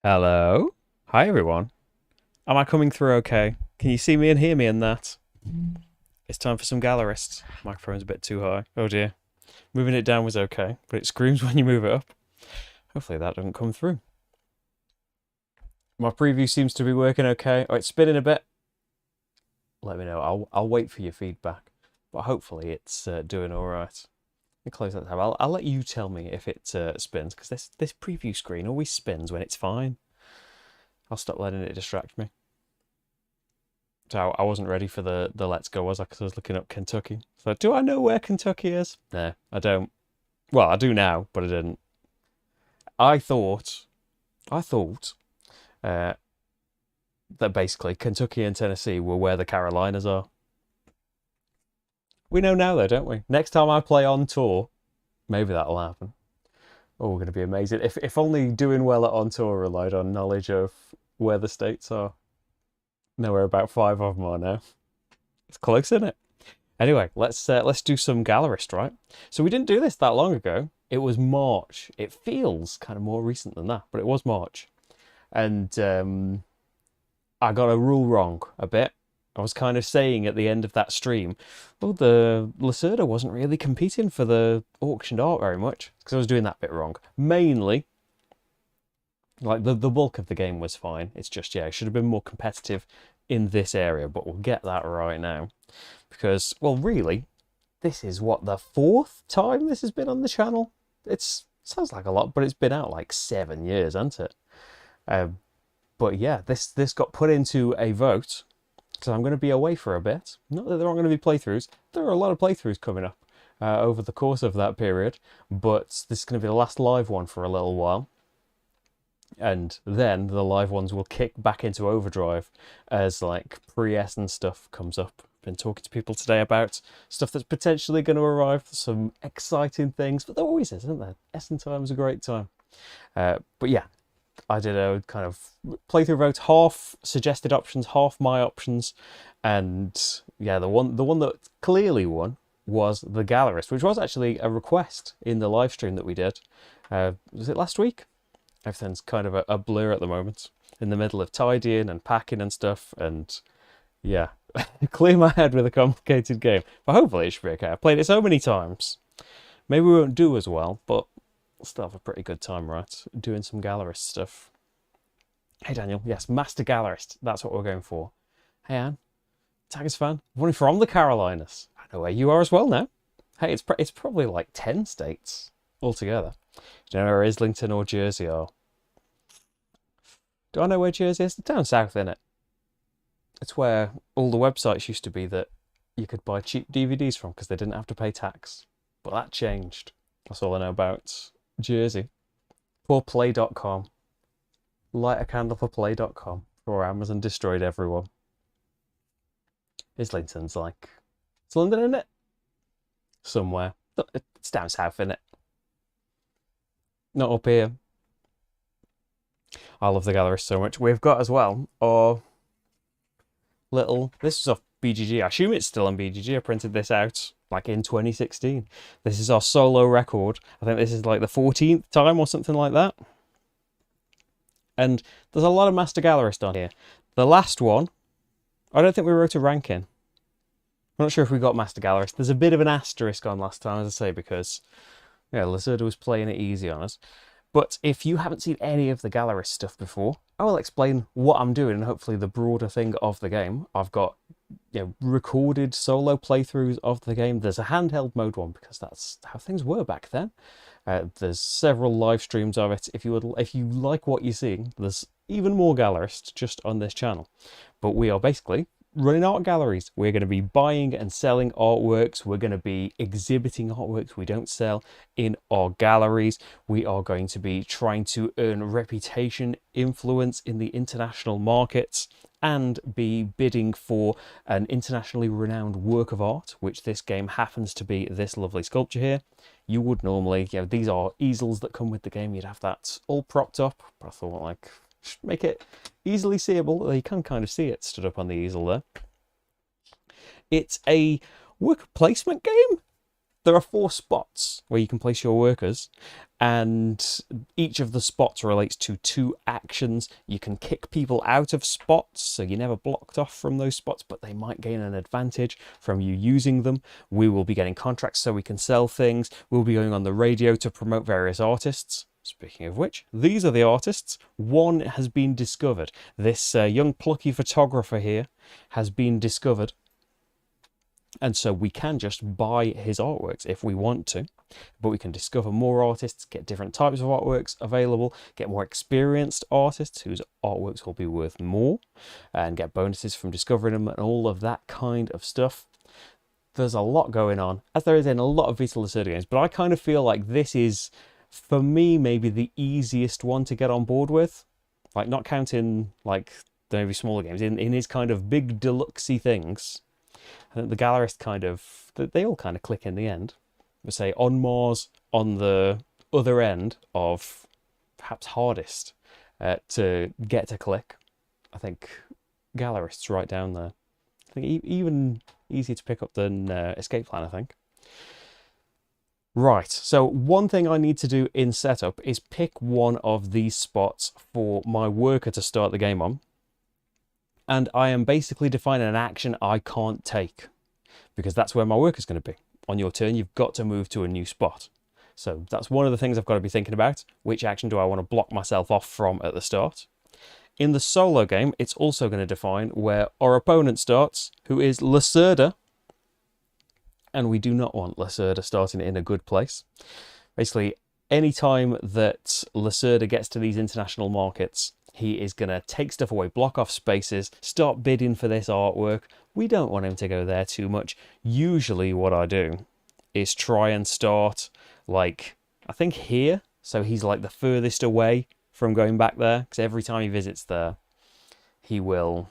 Hello. Hi, everyone. Am I coming through okay? Can you see me and hear me in that? It's time for some gallerists. Microphone's a bit too high. Oh dear. Moving it down was okay, but it screams when you move it up. Hopefully that doesn't come through. My preview seems to be working okay. Oh, it's spinning a bit. Let me know. I'll wait for your feedback, but hopefully it's doing all right. Let me close that tab. I'll let you tell me if it spins, because this preview screen always spins when it's fine. I'll stop letting it distract me. So I wasn't ready for the Let's Go, was I? Because I was looking up Kentucky. So do I know where Kentucky is? No, I don't. Well, I do now, but I didn't. I thought that basically Kentucky and Tennessee were where the Carolinas are. We know now, though, don't we? Next time I play on tour, maybe that'll happen. Oh, we're going to be amazing. If only doing well at on tour relied on knowledge of where the states are. No, we're about 5 of them are now. It's close, isn't it? Anyway, let's do some Gallerist, right? So we didn't do this that long ago. It was March. It feels kind of more recent than that, but it was March. And I got a rule wrong a bit. I was kind of saying at the end of that stream, well, the Lacerda wasn't really competing for the auctioned art very much, because I was doing that bit wrong. Mainly, like the bulk of the game was fine. It's just, yeah, it should have been more competitive in this area, but we'll get that right now. Because, well, really, this is what, the 4th time this has been on the channel? It sounds like a lot, but it's been out like 7 years, hasn't it? But yeah, this got put into a vote, so I'm going to be away for a bit. Not that there aren't going to be playthroughs. There are a lot of playthroughs coming up over the course of that period, but this is going to be the last live one for a little while. And then the live ones will kick back into overdrive as like pre-S and stuff comes up. Been talking to people today about stuff that's potentially going to arrive, some exciting things, but there always is, isn't there? Essen time is a great time. But yeah, I did a kind of playthrough vote, half suggested options, half my options, and yeah, the one that clearly won was the Gallerist, which was actually a request in the live stream that we did. Was it last week? Everything's kind of a blur at the moment. In the middle of tidying and packing and stuff, and yeah, clear my head with a complicated game. But hopefully it should be okay. I've played it so many times. Maybe we won't do as well, but we'll still have a pretty good time, right? Doing some Gallerist stuff. Hey Daniel, yes, Master Gallerist. That's what we're going for. Hey Anne, Tigers fan. Running from the Carolinas. I know where you are as well now. Hey, it's probably like 10 states altogether. Do you know where Islington or Jersey are? Do I know where Jersey is? It's down south, isn't it? It's where all the websites used to be that you could buy cheap DVDs from because they didn't have to pay tax. But that changed. That's all I know about Jersey. Poor Play.com. Light a candle for Play.com before Amazon destroyed everyone. Islington's like... It's London, isn't it? Somewhere. It's down south, isn't it? Not up here. I love the Gallerist so much. We've got as well our little... This is off BGG. I assume it's still on BGG. I printed this out like in 2016. This is our solo record. I think this is like the 14th time or something like that. And there's a lot of Master Gallerist on here. The last one, I don't think we wrote a ranking. I'm not sure if we got Master Gallerist. There's a bit of an asterisk on last time, as I say, because yeah, Lacerda was playing it easy on us. But if you haven't seen any of the Gallerist stuff before, I will explain what I'm doing and hopefully the broader thing of the game. I've got recorded solo playthroughs of the game. There's a handheld mode one because that's how things were back then. There's several live streams of it. If you like what you're seeing, there's even more Gallerist just on this channel. But we are basically running art galleries. We're going to be buying and selling artworks. We're going to be exhibiting artworks we don't sell in our galleries. We are going to be trying to earn reputation, influence in the international markets, and be bidding for an internationally renowned work of art, which this game happens to be this lovely sculpture here. You would normally, these are easels that come with the game. You'd have that all propped up, but I thought, like, make it easily seeable. You can kind of see it stood up on the easel there. It's a worker placement game. there are 4 spots where you can place your workers, and each of the spots relates to 2 actions. You can kick people out of spots, so you're never blocked off from those spots, but they might gain an advantage from you using them. We will be getting contracts so we can sell things. We'll be going on the radio to promote various artists. Speaking of which, these are the artists. One has been discovered. This young plucky photographer here has been discovered. And so we can just buy his artworks if we want to, but we can discover more artists, get different types of artworks available, get more experienced artists whose artworks will be worth more, and get bonuses from discovering them and all of that kind of stuff. There's a lot going on, as there is in a lot of Vita Lacerda games, but I kind of feel like this is, for me, maybe the easiest one to get on board with. Like, not counting like the maybe smaller games, in his kind of big deluxe-y things. I think the Gallerist kind of, they all kind of click in the end. We say on Mars, on the other end of perhaps hardest to get to click. I think Gallerist's right down there. I think even easier to pick up than Escape Plan, I think. Right, so one thing I need to do in setup is pick one of these spots for my worker to start the game on. And I am basically defining an action I can't take, because that's where my work is going to be. On your turn, you've got to move to a new spot. So that's one of the things I've got to be thinking about. Which action do I want to block myself off from at the start? In the solo game, it's also going to define where our opponent starts, who is Lacerda. And we do not want Lacerda starting in a good place. Basically, any time that Lacerda gets to these international markets, he is going to take stuff away, block off spaces, start bidding for this artwork. We don't want him to go there too much. Usually what I do is try and start, like, I think here. So he's like the furthest away from going back there, because every time he visits there, he will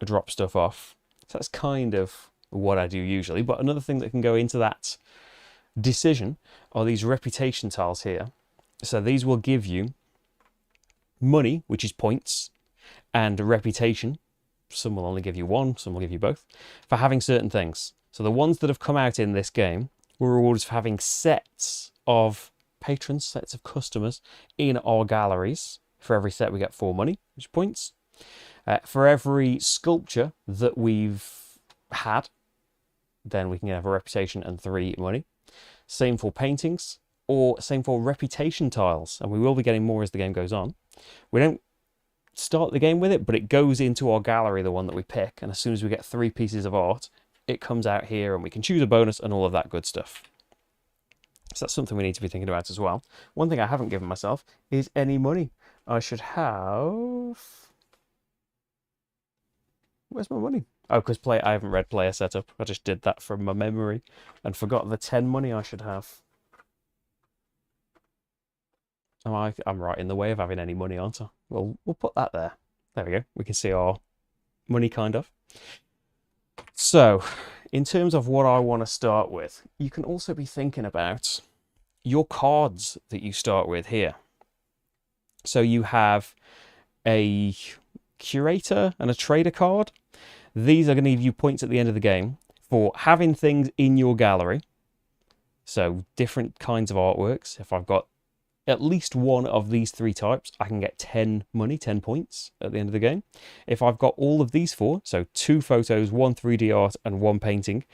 drop stuff off. So that's kind of what I do usually. But another thing that can go into that decision are these reputation tiles here. So these will give you money, which is points, and reputation. Some will only give you 1, some will give you both, for having certain things. So the ones that have come out in this game were rewards for having sets of patrons, sets of customers in our galleries. For every set we get 4 money, which is points. For every sculpture that we've had, then we can have a reputation and 3 money. Same for paintings, or same for reputation tiles, and we will be getting more as the game goes on. We don't start the game with it, but it goes into our gallery, the one that we pick, and as soon as we get 3 pieces of art, it comes out here and we can choose a bonus and all of that good stuff. So that's something we need to be thinking about as well. One thing I haven't given myself is any money. I should have... Where's my money? Oh, because I haven't read player setup. I just did that from my memory and forgot the 10 money I should have. I'm right in the way of having any money, aren't I? Well, we'll put that there. There we go. We can see our money, kind of. So, in terms of what I want to start with, you can also be thinking about your cards that you start with here. So you have a curator and a trader card. These are going to give you points at the end of the game for having things in your gallery. So different kinds of artworks. If I've got at least one of these 3 types, I can get 10 money, 10 points at the end of the game. If I've got all of these 4, so 2 photos, 1 3D art and 1 painting,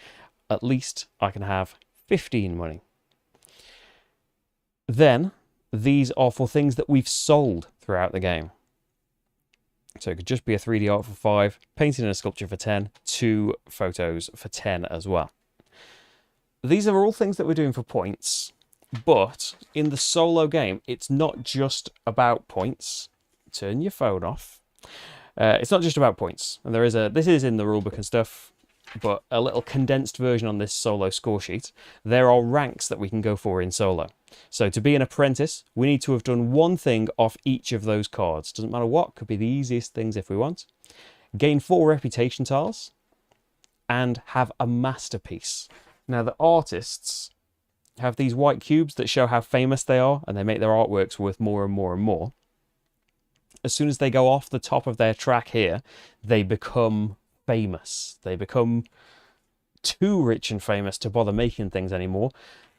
at least I can have 15 money. Then these are for things that we've sold throughout the game. So it could just be a 3D art for 5, painting and a sculpture for 10, 2 photos for 10 as well. These are all things that we're doing for points, but in the solo game, it's not just about points. Turn your phone off. It's not just about points. And this is in the rulebook and stuff, but a little condensed version on this solo score sheet. There are ranks that we can go for in solo. So to be an apprentice, we need to have done 1 thing off each of those cards. Doesn't matter what, could be the easiest things if we want. Gain 4 reputation tiles and have a masterpiece. Now the artists have these white cubes that show how famous they are, and they make their artworks worth more and more and more. As soon as they go off the top of their track here, they become famous. They become too rich and famous to bother making things anymore.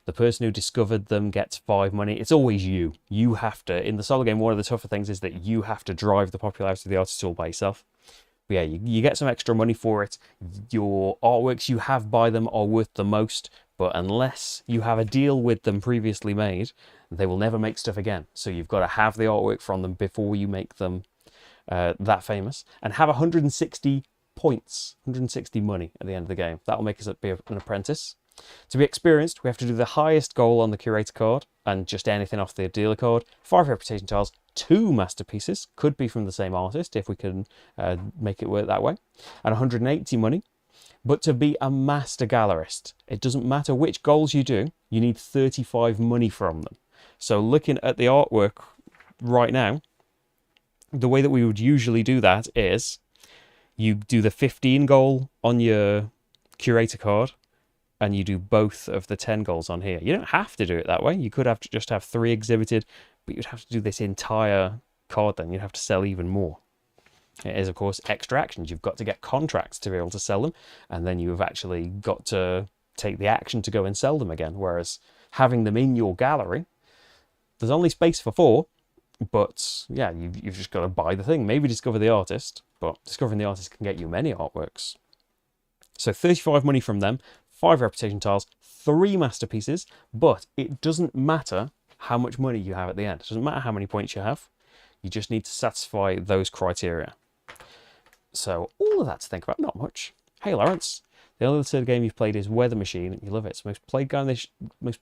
The person who discovered them gets 5 money. It's always you. You have to, in the solo game, one of the tougher things is that you have to drive the popularity of the artist tool by yourself. But yeah, you get some extra money for it. Your artworks you have by them are worth the most, but unless you have a deal with them previously made, they will never make stuff again. So you've got to have the artwork from them before you make them that famous, and have 160 points, 160 money at the end of the game. That'll make us be an apprentice. To be experienced, we have to do the highest goal on the curator card and just anything off the dealer card. 5 reputation tiles, 2 masterpieces, could be from the same artist if we can make it work that way, and 180 money. But to be a Master Gallerist, it doesn't matter which goals you do, you need 35 money from them. So looking at the artwork right now, the way that we would usually do that is you do the 15 goal on your curator card, and you do both of the 10 goals on here. You don't have to do it that way. You could have to just have 3 exhibited, but you'd have to do this entire card then. You'd have to sell even more. It is, of course, extra actions. You've got to get contracts to be able to sell them, and then you've actually got to take the action to go and sell them again. Whereas having them in your gallery, there's only space for 4, but yeah, you've just got to buy the thing. Maybe discover the artist, but discovering the artist can get you many artworks. So 35 money from them, 5 reputation tiles, 3 masterpieces, but it doesn't matter how much money you have at the end. It doesn't matter how many points you have. You just need to satisfy those criteria. So all of that to think about, not much. Hey Lawrence, the only third game you've played is Weather Machine, and you love it. It's the most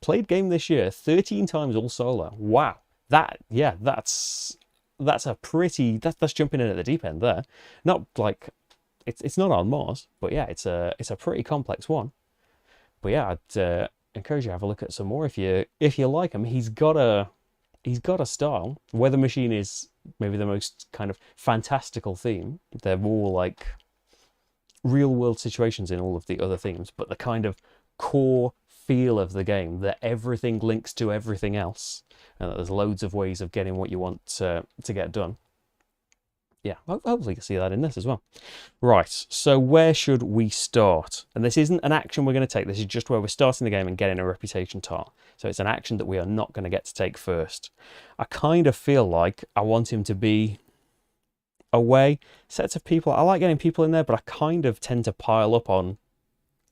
played game this year, 13 times all solo. Wow, that's a pretty, that's jumping in at the deep end there. Not like it's not on Mars, but yeah, it's a pretty complex one. But yeah, I'd encourage you to have a look at some more if you like him. He's got a style. Weather Machine is maybe the most kind of fantastical theme. They're more like real world situations in all of the other themes, but the kind of core feel of the game, that everything links to everything else, and that there's loads of ways of getting what you want to get done. Yeah, hopefully you can see that in this as well. Right, so where should we start? And this isn't an action we're going to take. This is just where we're starting the game and getting a reputation tile. So it's an action that we are not going to get to take first. I kind of feel like I want him to be away. Sets of people, I like getting people in there, but I kind of tend to pile up on,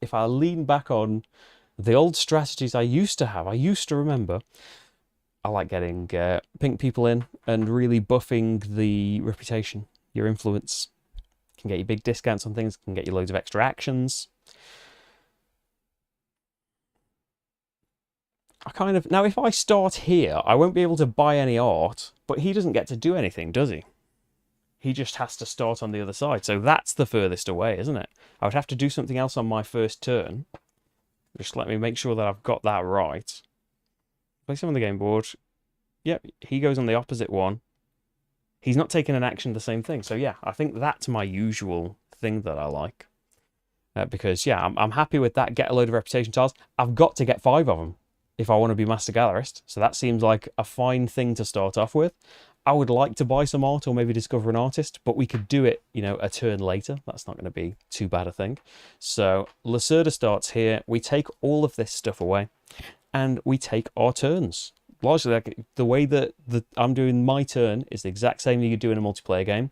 if I lean back on the old strategies I used to have, I used to remember, I like getting pink people in and really buffing the reputation. Your influence can get you big discounts on things, can get you loads of extra actions. Now if I start here, I won't be able to buy any art, but he doesn't get to do anything, does he? He just has to start on the other side. So that's the furthest away, isn't it? I would have to do something else on my first turn. Just let me make sure that I've got that right. Place him on the game board. Yep, he goes on the opposite one. He's not taking an action the same thing. So yeah, I think that's my usual thing that I like. Because yeah, I'm happy with that. Get a load of reputation tiles. I've got to get 5 of them if I want to be Master Gallerist. So that seems like a fine thing to start off with. I would like to buy some art or maybe discover an artist, but we could do it, you know, a turn later. That's not going to be too bad a thing. So Lacerda starts here. We take all of this stuff away and we take our turns. Largely, like, the way that I'm doing my turn is the exact same you do in a multiplayer game.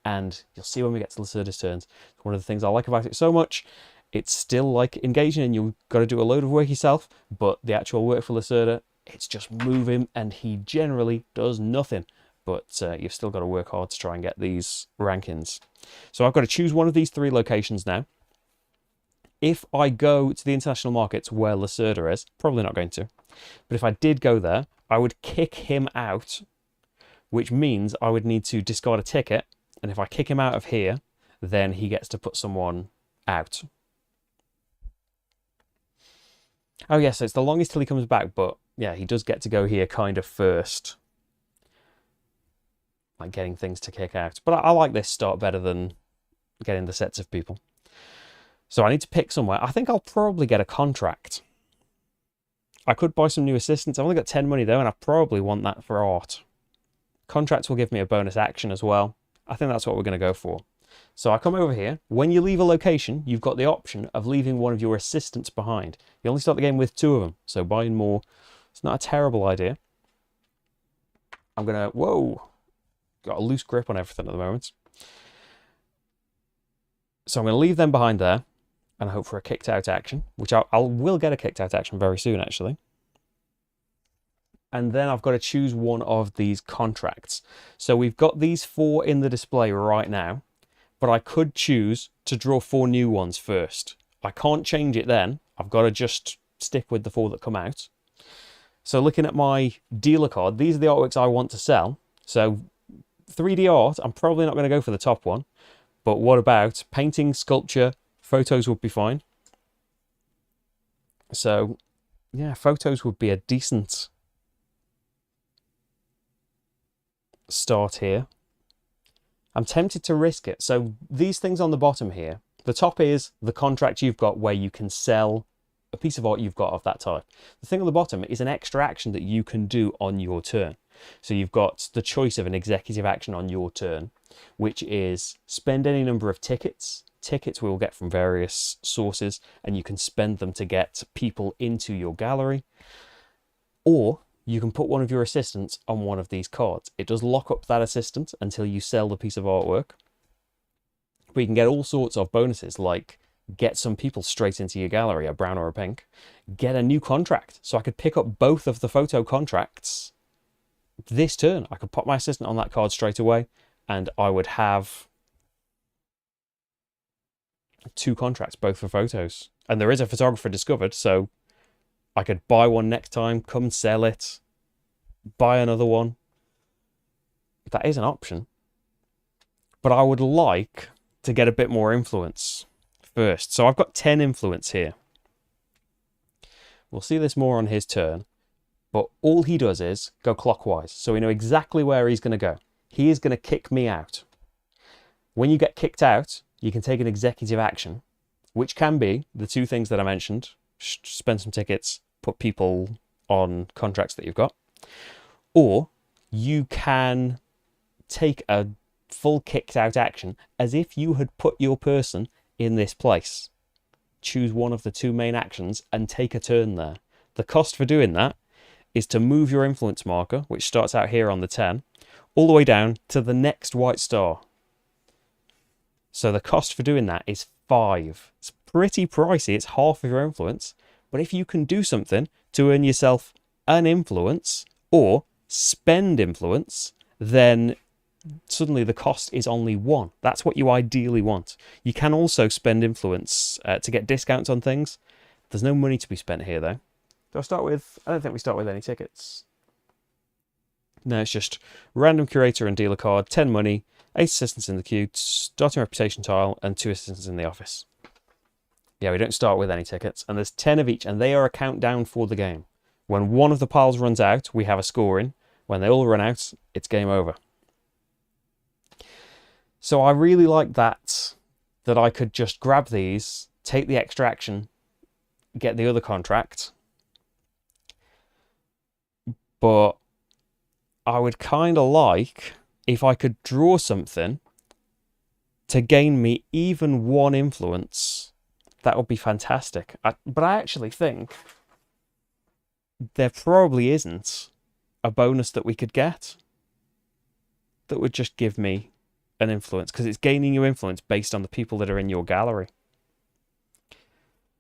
And you'll see when we get to Lacerda's turns. It's one of the things I like about it so much. It's still like engaging and you've got to do a load of work yourself, but the actual work for Lacerda, it's just move him and he generally does nothing. But you've still got to work hard to try and get these rankings. So I've got to choose one of these 3 locations now. If I go to the international markets where Lacerda is, probably not going to, but if I did go there, I would kick him out, which means I would need to discard a ticket. And if I kick him out of here, then he gets to put someone out. Oh yes, so it's the longest till he comes back, but yeah, he does get to go here kind of first. Like getting things to kick out. But I like this start better than getting the sets of people. So I need to pick somewhere. I think I'll probably get a contract. I could buy some new assistants. I've only got 10 money though, and I probably want that for art. Contracts will give me a bonus action as well. I think that's what we're going to go for. So I come over here. When you leave a location, you've got the option of leaving one of your assistants behind. You only start the game with 2 of them, so buying more, it's not a terrible idea. I'm gonna, whoa, got a loose grip on everything at the moment. So I'm gonna leave them behind there and hope for a kicked out action, which I will get a kicked out action very soon, actually. And then I've got to choose one of these contracts. So we've got these 4 in the display right now, but I could choose to draw 4 new ones first. I can't change it then. I've got to just stick with the 4 that come out. So looking at my dealer card, these are the artworks I want to sell. So 3D art, I'm probably not going to go for the top one. But what about painting, sculpture, photos would be fine. So yeah, photos would be a decent start here. I'm tempted to risk it. So these things on the bottom here, the top is the contract you've got where you can sell a piece of art you've got of that type. The thing on the bottom is an extra action that you can do on your turn. So you've got the choice of an executive action on your turn, which is spend any number of tickets. Tickets we will get from various sources, and you can spend them to get people into your gallery. Or you can put one of your assistants on one of these cards. It does lock up that assistant until you sell the piece of artwork. But you can get all sorts of bonuses, like get some people straight into your gallery, a brown or a pink. Get a new contract. So I could pick up both of the photo contracts this turn. I could pop my assistant on that card straight away, and I would have 2 contracts, both for photos. And there is a photographer discovered, so I could buy one next time, come sell it, buy another one. That is an option. But I would like to get a bit more influence first. So I've got 10 influence here. We'll see this more on his turn. But all he does is go clockwise. So we know exactly where he's going to go. He is going to kick me out. When you get kicked out, you can take an executive action, which can be the 2 things that I mentioned. Spend some tickets, put people on contracts that you've got. Or you can take a full kicked out action as if you had put your person in this place. Choose one of the 2 main actions and take a turn there. The cost for doing that is to move your influence marker, which starts out here on the 10, all the way down to the next white star. So the cost for doing that is 5. It's pretty pricey. It's half of your influence. But if you can do something to earn yourself an influence or spend influence, then suddenly the cost is only 1. That's what you ideally want. You can also spend influence to get discounts on things. There's no money to be spent here, though. Do I start with... I don't think we start with any tickets. No, it's just random curator and dealer card, 10 money, 8 assistants in the queue, starting reputation tile, and 2 assistants in the office. Yeah, we don't start with any tickets, and there's 10 of each, and they are a countdown for the game. When one of the piles runs out, we have a scoring. When they all run out, it's game over. So I really like that I could just grab these, take the extra action, get the other contract. But I would kind of like if I could draw something to gain me even 1 influence. That would be fantastic. But I actually think there probably isn't a bonus that we could get that would just give me an influence, because it's gaining you influence based on the people that are in your gallery.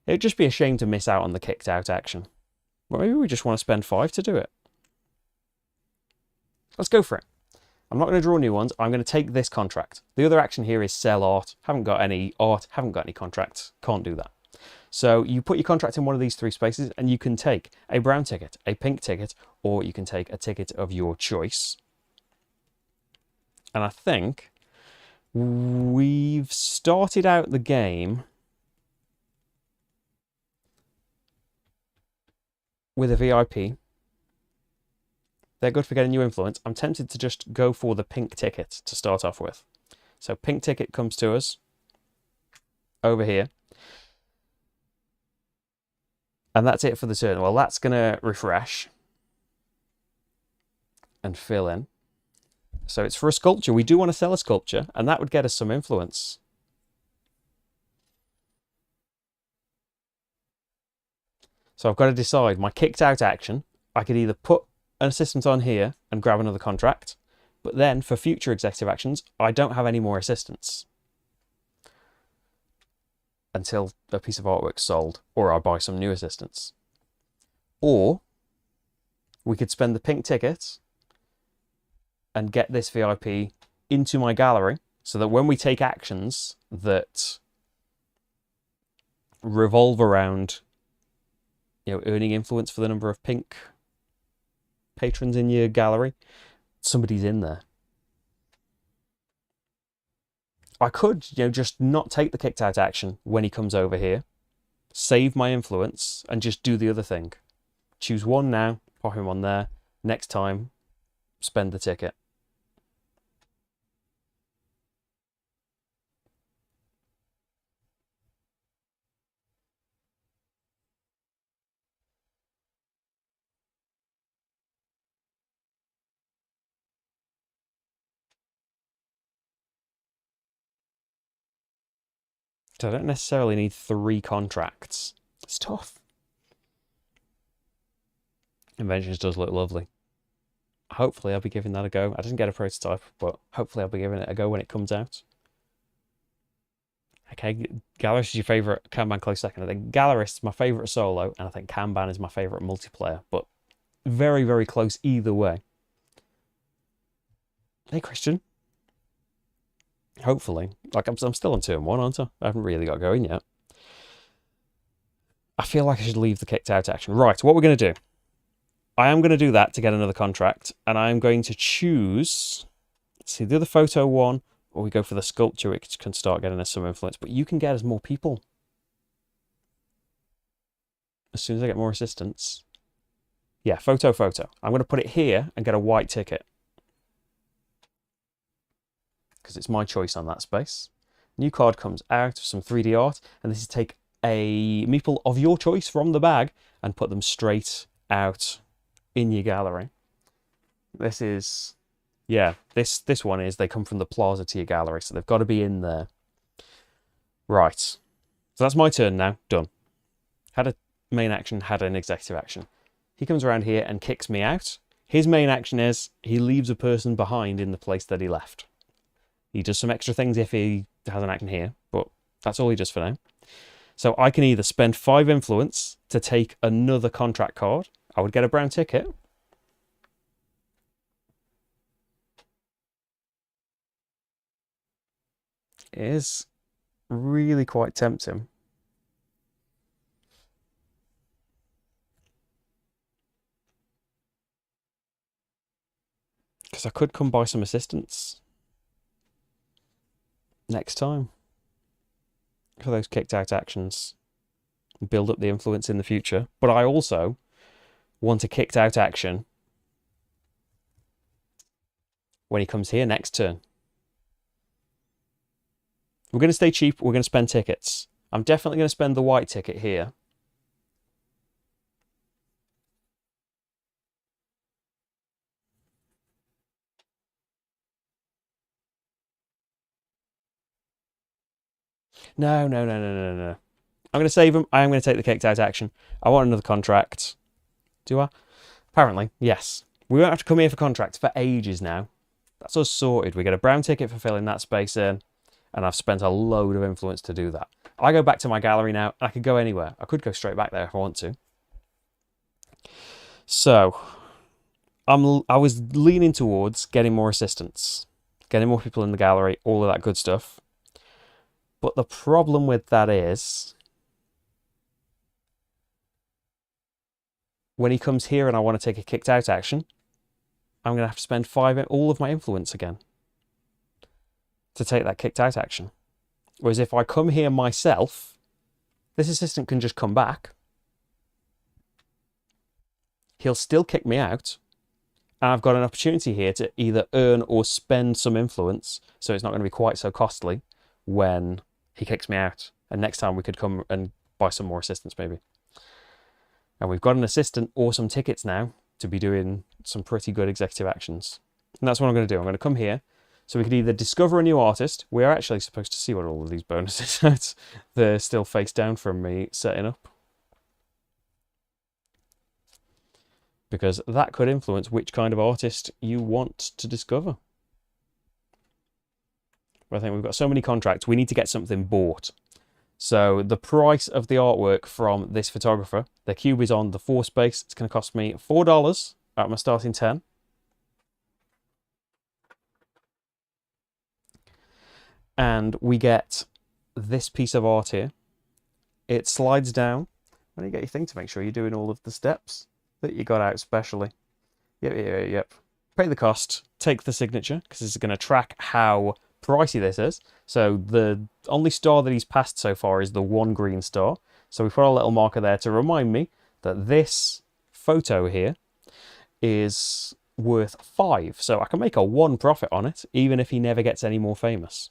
It would just be a shame to miss out on the kicked out action. Well, maybe we just want to spend 5 to do it. Let's go for it. I'm not going to draw new ones. I'm going to take this contract. The other action here is sell art. Haven't got any art, haven't got any contracts. Can't do that. So you put your contract in one of these 3 spaces, and you can take a brown ticket, a pink ticket, or you can take a ticket of your choice. And I think we've started out the game with a VIP. They're good for getting you influence. I'm tempted to just go for the pink ticket to start off with. So pink ticket comes to us over here. And that's it for the turn. Well, that's going to refresh and fill in. So it's for a sculpture. We do want to sell a sculpture, and that would get us some influence. So I've got to decide my kicked out action. I could either put an assistant on here and grab another contract, but then for future executive actions, I don't have any more assistants until a piece of artwork's sold, or I buy some new assistants. Or we could spend the pink ticket and get this VIP into my gallery so that when we take actions that revolve around, earning influence for the number of pink patrons in your gallery, somebody's in there. I could, just not take the kicked out action when he comes over here, save my influence, and just do the other thing. Choose one now, pop him on there. Next time, spend the ticket. So I don't necessarily need 3 contracts. It's tough. Inventions does look lovely. Hopefully I'll be giving that a go. I didn't get a prototype, but hopefully I'll be giving it a go when it comes out. Okay, Gallerist is your favourite, Kanban close second. I think Gallerist is my favourite solo, and I think Kanban is my favourite multiplayer, but very, very close either way. Hey, Christian. Hopefully. Like, I'm still on turn 1, aren't I? I haven't really got going yet. I feel like I should leave the kicked out action. Right, what we're going to do. I am going to do that to get another contract, and I'm going to choose, let's see, the other photo one, or we go for the sculpture, which can start getting us some influence, but you can get us more people. As soon as I get more assistants. Yeah, photo. I'm going to put it here and get a white ticket, because it's my choice on that space. New card comes out of some 3D art, and this is take a meeple of your choice from the bag and put them straight out in your gallery. This is, yeah, this one is, they come from the plaza to your gallery, so they've got to be in there. Right, so that's my turn now, done. Had a main action, had an executive action. He comes around here and kicks me out. His main action is, he leaves a person behind in the place that he left. He does some extra things if he has an action here, but that's all he does for now. So I can either spend 5 influence to take another contract card. I would get a brown ticket. It is really quite tempting. Because I could come by some assistance next time for those kicked out actions. Build up the influence in the future. But I also want a kicked out action when he comes here next turn. We're going to stay cheap. We're going to spend tickets. I'm definitely going to spend the white ticket here. No. I'm going to save him. I am going to take the kicked out action. I want another contract. Do I? Apparently, yes. We won't have to come here for contracts for ages now. That's us sorted. We get a brown ticket for filling that space in, and I've spent a load of influence to do that. I go back to my gallery now, and I could go anywhere. I could go straight back there if I want to. So, I was leaning towards getting more assistants, getting more people in the gallery, all of that good stuff. But the problem with that is, when he comes here and I want to take a kicked out action, I'm going to have to spend all of my influence again to take that kicked out action. Whereas if I come here myself, this assistant can just come back. He'll still kick me out. And I've got an opportunity here to either earn or spend some influence, so it's not going to be quite so costly when he kicks me out. And next time we could come and buy some more assistants maybe. And we've got an assistant or some tickets now to be doing some pretty good executive actions. And that's what I'm going to do. I'm going to come here. So we could either discover a new artist. We are actually supposed to see what all of these bonuses are. They're still face down from me setting up. Because that could influence which kind of artist you want to discover. But I think we've got so many contracts, we need to get something bought. So the price of the artwork from this photographer, the cube is on the 4 space. It's going to cost me $4 out of my starting 10. And we get this piece of art here. It slides down. When you get your thing to make sure you're doing all of the steps that you got out specially. Yep. Pay the cost, take the signature, because this is going to track how pricey this is. So the only star that he's passed so far is the 1 green star. So we put a little marker there to remind me that this photo here is worth 5. So I can make a 1 profit on it, even if he never gets any more famous.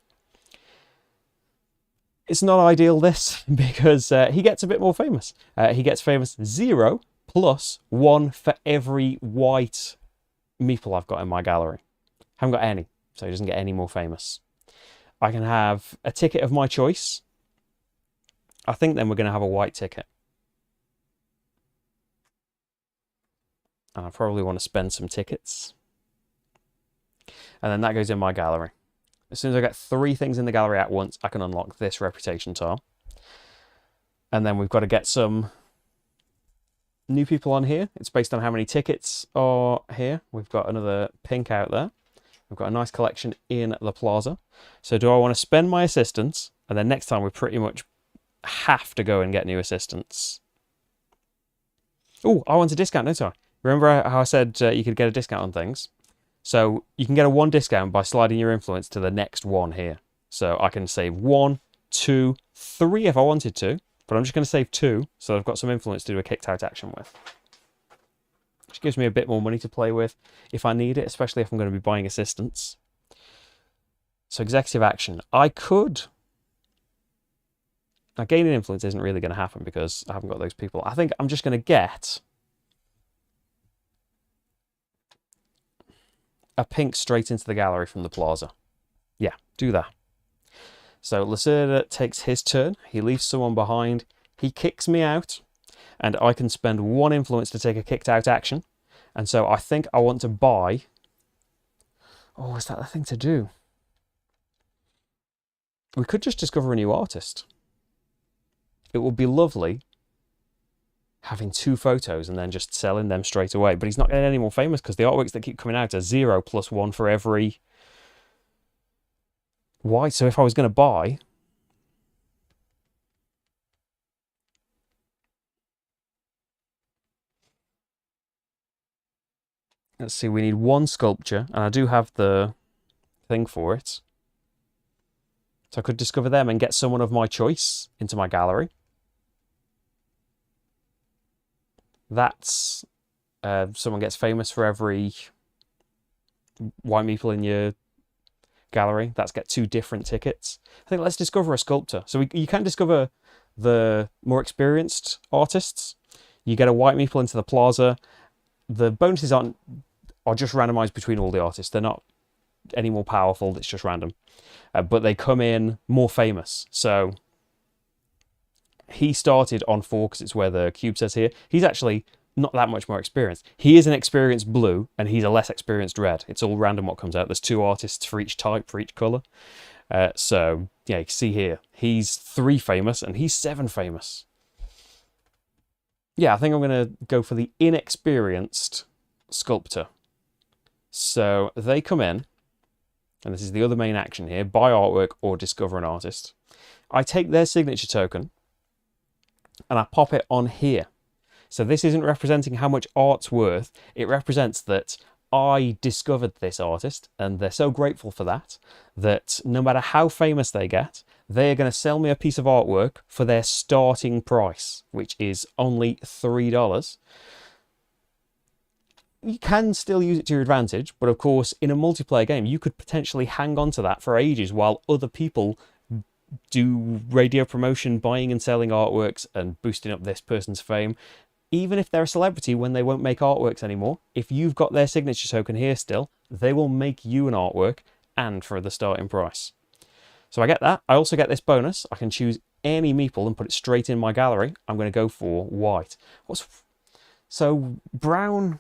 It's not ideal, this, because he gets a bit more famous. He gets famous 0 plus 1 for every white meeple I've got in my gallery. Haven't got any, so he doesn't get any more famous. I can have a ticket of my choice. I think then we're going to have a white ticket. And I probably want to spend some tickets. And then that goes in my gallery. As soon as I get 3 things in the gallery at once, I can unlock this reputation tile. And then we've got to get some new people on here. It's based on how many tickets are here. We've got another pink out there. We've got a nice collection in the plaza. So do I want to spend my assistants? And then next time we pretty much have to go and get new assistants. Oh, I want a discount, don't I? Remember how I said you could get a discount on things? So you can get a 1 discount by sliding your influence to the next one here. So I can save 1, 2, 3 if I wanted to, but I'm just going to save 2, so I've got some influence to do a kicked out action with. Which gives me a bit more money to play with if I need it, especially if I'm going to be buying assistants. So executive action. I could... Now gaining influence isn't really going to happen because I haven't got those people. I think I'm just going to get a pink straight into the gallery from the plaza. Yeah, do that. So Lacerda takes his turn. He leaves someone behind. He kicks me out. And I can spend 1 influence to take a kicked out action. And so I think I want to buy... Oh, is that the thing to do? We could just discover a new artist. It would be lovely having 2 photos and then just selling them straight away. But he's not getting any more famous because the artworks that keep coming out are 0 plus 1 for every white. So if I was going to buy... Let's see, we need 1 sculpture, and I do have the thing for it. So I could discover them and get someone of my choice into my gallery. That's someone gets famous for every white meeple in your gallery. That's get 2 different tickets. I think let's discover a sculptor. So you can discover the more experienced artists. You get a white meeple into the plaza. The bonuses are just randomized between all the artists. They're not any more powerful. It's just random. But they come in more famous. So he started on 4 because it's where the cube says here. He's actually not that much more experienced. He is an experienced blue and he's a less experienced red. It's all random what comes out. There's 2 artists for each type, for each color. So yeah, you can see here, he's 3 famous and he's 7 famous. Yeah, I think I'm going to go for the inexperienced sculptor. So they come in, and this is the other main action here, buy artwork or discover an artist. I take their signature token and I pop it on here. So this isn't representing how much art's worth. It represents that I discovered this artist and they're so grateful for that, that no matter how famous they get, they're going to sell me a piece of artwork for their starting price, which is only $3. You can still use it to your advantage, but of course, in a multiplayer game, you could potentially hang on to that for ages while other people do radio promotion, buying and selling artworks and boosting up this person's fame. even if they're a celebrity when they won't make artworks anymore, if you've got their signature token here still, they will make you an artwork and for the starting price. So I get that. I also get this bonus. I can choose any meeple and put it straight in my gallery. I'm going to go for white. So brown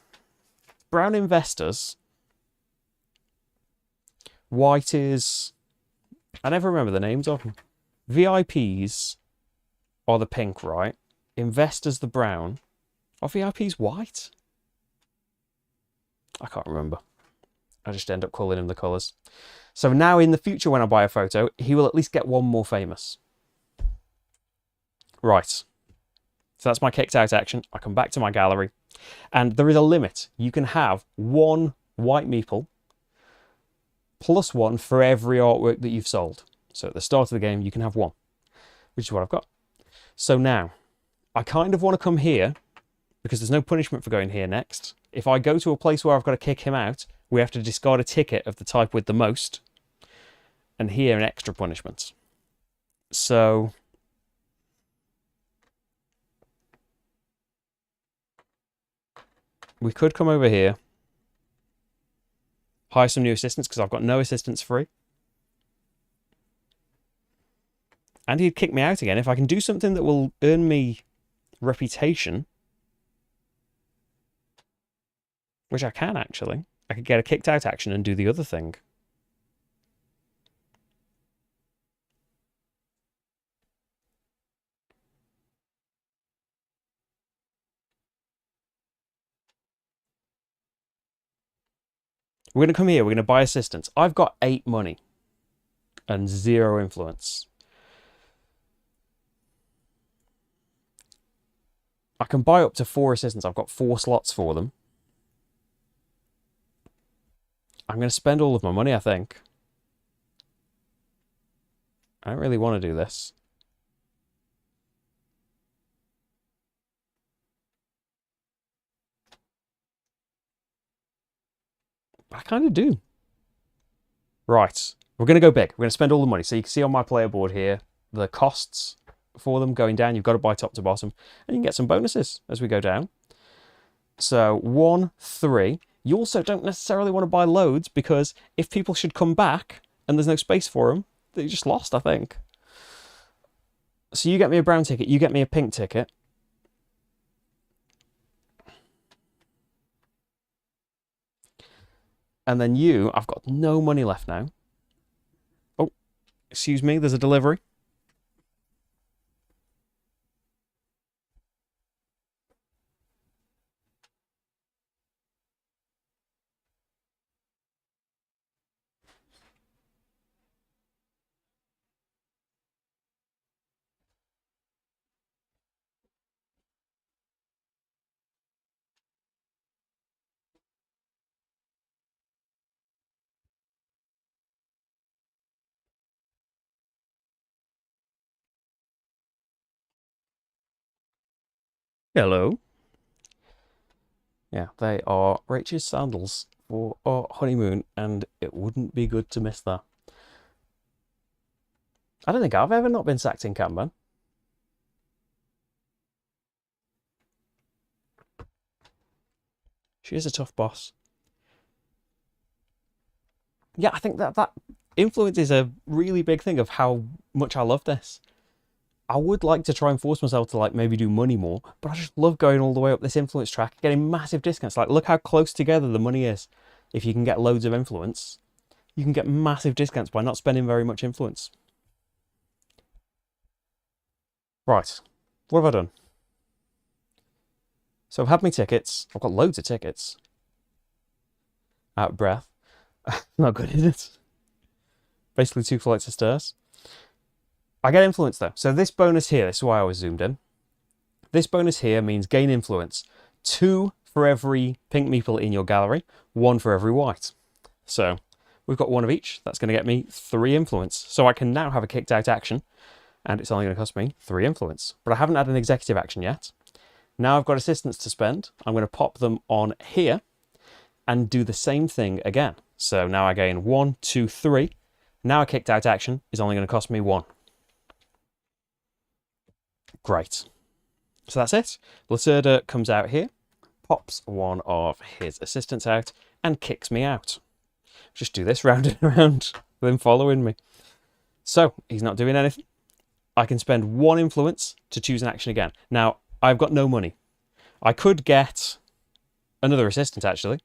investors. White is, I never remember the names of them. VIPs are the pink, right? Investors the brown. Are VIPs white? I can't remember. I just end up calling him the colours. So now in the future when I buy a photo, he will at least get one more famous. Right. So that's my kicked out action. I come back to my gallery. And there is a limit. You can have one white meeple plus one for every artwork that you've sold. So at the start of the game, you can have one, which is what I've got. So now, I kind of want to come here because there's no punishment for going here next. If I go to a place where I've got to kick him out, we have to discard a ticket of the type with the most, and here an extra punishment. So we could come over here, hire some new assistants because I've got no assistants free. And he'd kick me out again. If I can do something that will earn me reputation, which I can actually, I could get a kicked out action and do the other thing. We're going to come here, we're going to buy assistants. I've got 8 money and 0 influence. I can buy up to 4 assistants. I've got 4 slots for them. I'm going to spend all of my money, I think. I don't really want to do this. I kind of do. Right. We're going to go big. We're going to spend all the money. So you can see on my player board here, the costs for them going down. You've got to buy top to bottom. And you can get some bonuses as we go down. So 1, 3. You also don't necessarily want to buy loads because if people should come back and there's no space for them, they just lost, I think. So you get me a brown ticket. You get me a pink ticket. And then you, I've got no money left now. Oh, excuse me, there's a delivery. Hello. Yeah, they are Rachel's sandals for our honeymoon, and it wouldn't be good to miss that. I don't think I've ever not been sacked in Kanban. She is a tough boss. Yeah, I think that influence is a really big thing of how much I love this. I would like to try and force myself to like maybe do money more, but I just love going all the way up this influence track, getting massive discounts. Like, look how close together the money is. If you can get loads of influence, you can get massive discounts by not spending very much influence. Right, what have I done? So I've had my tickets. I've got loads of tickets. Out of breath. Not good, is it? Basically 2 flights of stairs. I get influence though. So this bonus here, this is why I was zoomed in. This bonus here means gain influence. 2 for every pink meeple in your gallery, 1 for every white. So we've got 1 of each. That's going to get me 3 influence. So I can now have a kicked out action, and it's only going to cost me 3 influence. But I haven't had an executive action yet. Now I've got assistants to spend. I'm going to pop them on here and do the same thing again. So now I gain 1, 2, 3. Now a kicked out action is only going to cost me 1. Great. So that's it. Lacerda comes out here, pops one of his assistants out, and kicks me out. Just do this round and round with him following me. So he's not doing anything. I can spend 1 influence to choose an action again. Now, I've got no money. I could get another assistant, actually,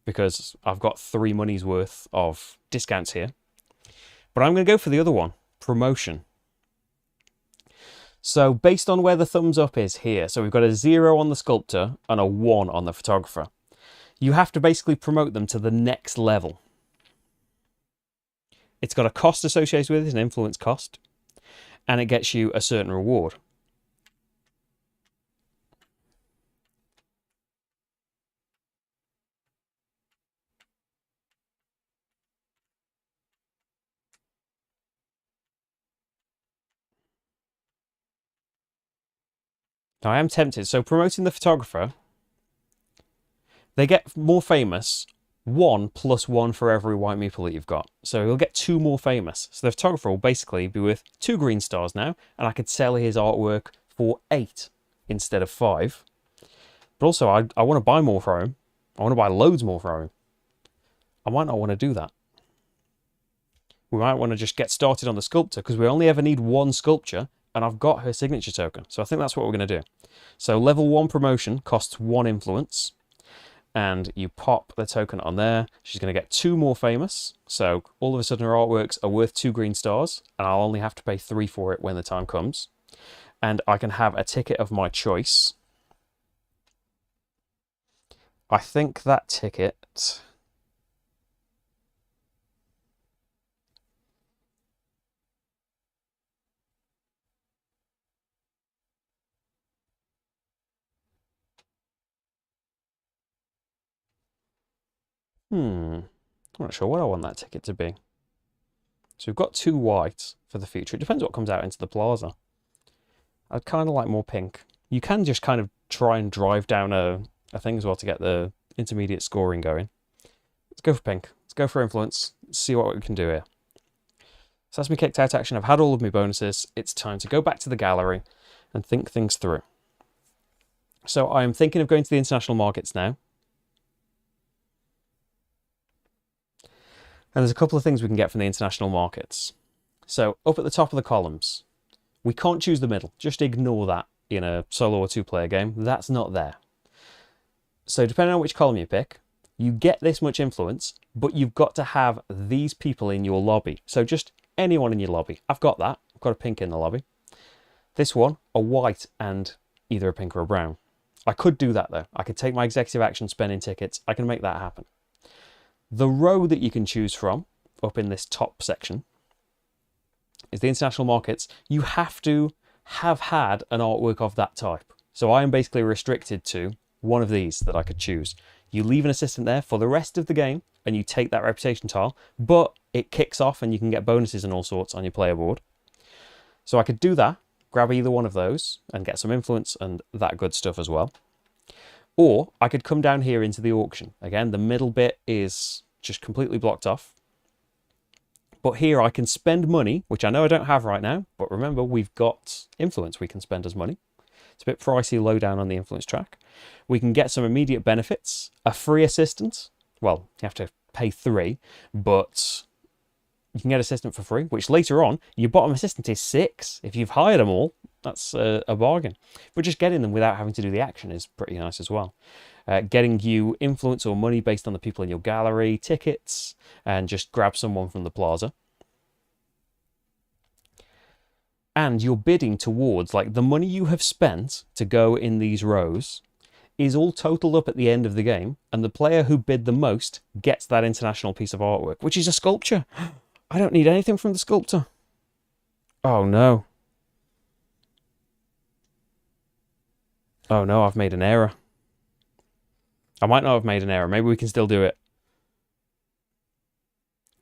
because I've got 3 money's worth of discounts here. But I'm going to go for the other one, promotion. So based on where the thumbs up is here, so we've got a 0 on the sculptor and a 1 on the photographer. You have to basically promote them to the next level. It's got a cost associated with it, an influence cost, and it gets you a certain reward. Now I am tempted, so promoting the photographer, they get more famous 1 + 1 for every white meeple that you've got. So he'll get 2 more famous. So the photographer will basically be worth 2 green stars now, and I could sell his artwork for 8 instead of 5. But also, I want to buy more from him. I want to buy loads more from him. I might not want to do that. We might want to just get started on the sculptor, because we only ever need 1 sculpture, and I've got her signature token. So I think that's what we're going to do. So level 1 promotion costs 1 influence. And you pop the token on there. She's going to get 2 more famous. So all of a sudden her artworks are worth 2 green stars, and I'll only have to pay 3 for it when the time comes. And I can have a ticket of my choice. I think that ticket... I'm not sure what I want that ticket to be. So we've got 2 white for the future. It depends what comes out into the plaza. I'd kind of like more pink. You can just kind of try and drive down a thing as well to get the intermediate scoring going. Let's go for pink. Let's go for influence. Let's see what we can do here. So that's me kicked out action. I've had all of my bonuses. It's time to go back to the gallery and think things through. So I'm thinking of going to the international markets now. And there's a couple of things we can get from the international markets. So up at the top of the columns, we can't choose the middle. Just ignore that in a solo or 2-player game. That's not there. So depending on which column you pick, you get this much influence, but you've got to have these people in your lobby. So just anyone in your lobby. I've got that. I've got a pink in the lobby. This one, a white and either a pink or a brown. I could do that though. I could take my executive action spending tickets. I can make that happen. The row that you can choose from up in this top section is the international markets. You have to have had an artwork of that type. So I am basically restricted to one of these that I could choose. You leave an assistant there for the rest of the game and you take that reputation tile, but it kicks off and you can get bonuses and all sorts on your player board. So I could do that, grab either one of those and get some influence and that good stuff as well. Or I could come down here into the auction. Again, the middle bit is just completely blocked off. But here I can spend money, which I know I don't have right now, but remember we've got influence we can spend as money. It's a bit pricey low down on the influence track. We can get some immediate benefits, a free assistant. Well, you have to pay 3, but you can get assistant for free, which later on, your bottom assistant is 6. If you've hired them all, that's a bargain. But just getting them without having to do the action is pretty nice as well. Getting you influence or money based on the people in your gallery, tickets, and just grab someone from the plaza. And you're bidding towards, like, the money you have spent to go in these rows is all totaled up at the end of the game, and the player who bid the most gets that international piece of artwork, which is a sculpture. I don't need anything from the sculptor. Oh no. Oh no, I've made an error. I might not have made an error. Maybe we can still do it.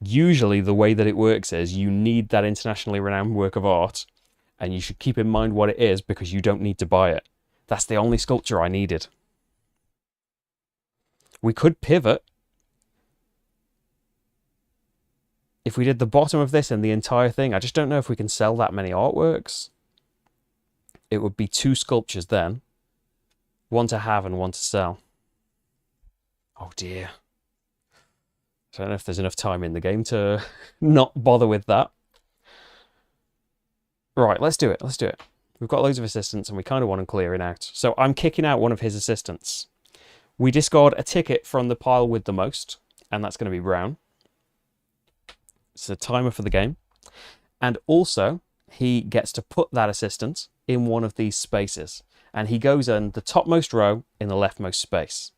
Usually the way that it works is you need that internationally renowned work of art, and you should keep in mind what it is because you don't need to buy it. That's the only sculpture I needed. We could pivot. If we did the bottom of this and the entire thing, I just don't know if we can sell that many artworks. it would be 2 sculptures then. One to have and one to sell. Oh dear. I don't know if there's enough time in the game to not bother with that. Right, let's do it. Let's do it. We've got loads of assistants and we kind of want them clearing out. So I'm kicking out one of his assistants. We discard a ticket from the pile with the most, and that's going to be brown. It's a timer for the game. And also, he gets to put that assistant in one of these spaces. And he goes in the topmost row in the leftmost space.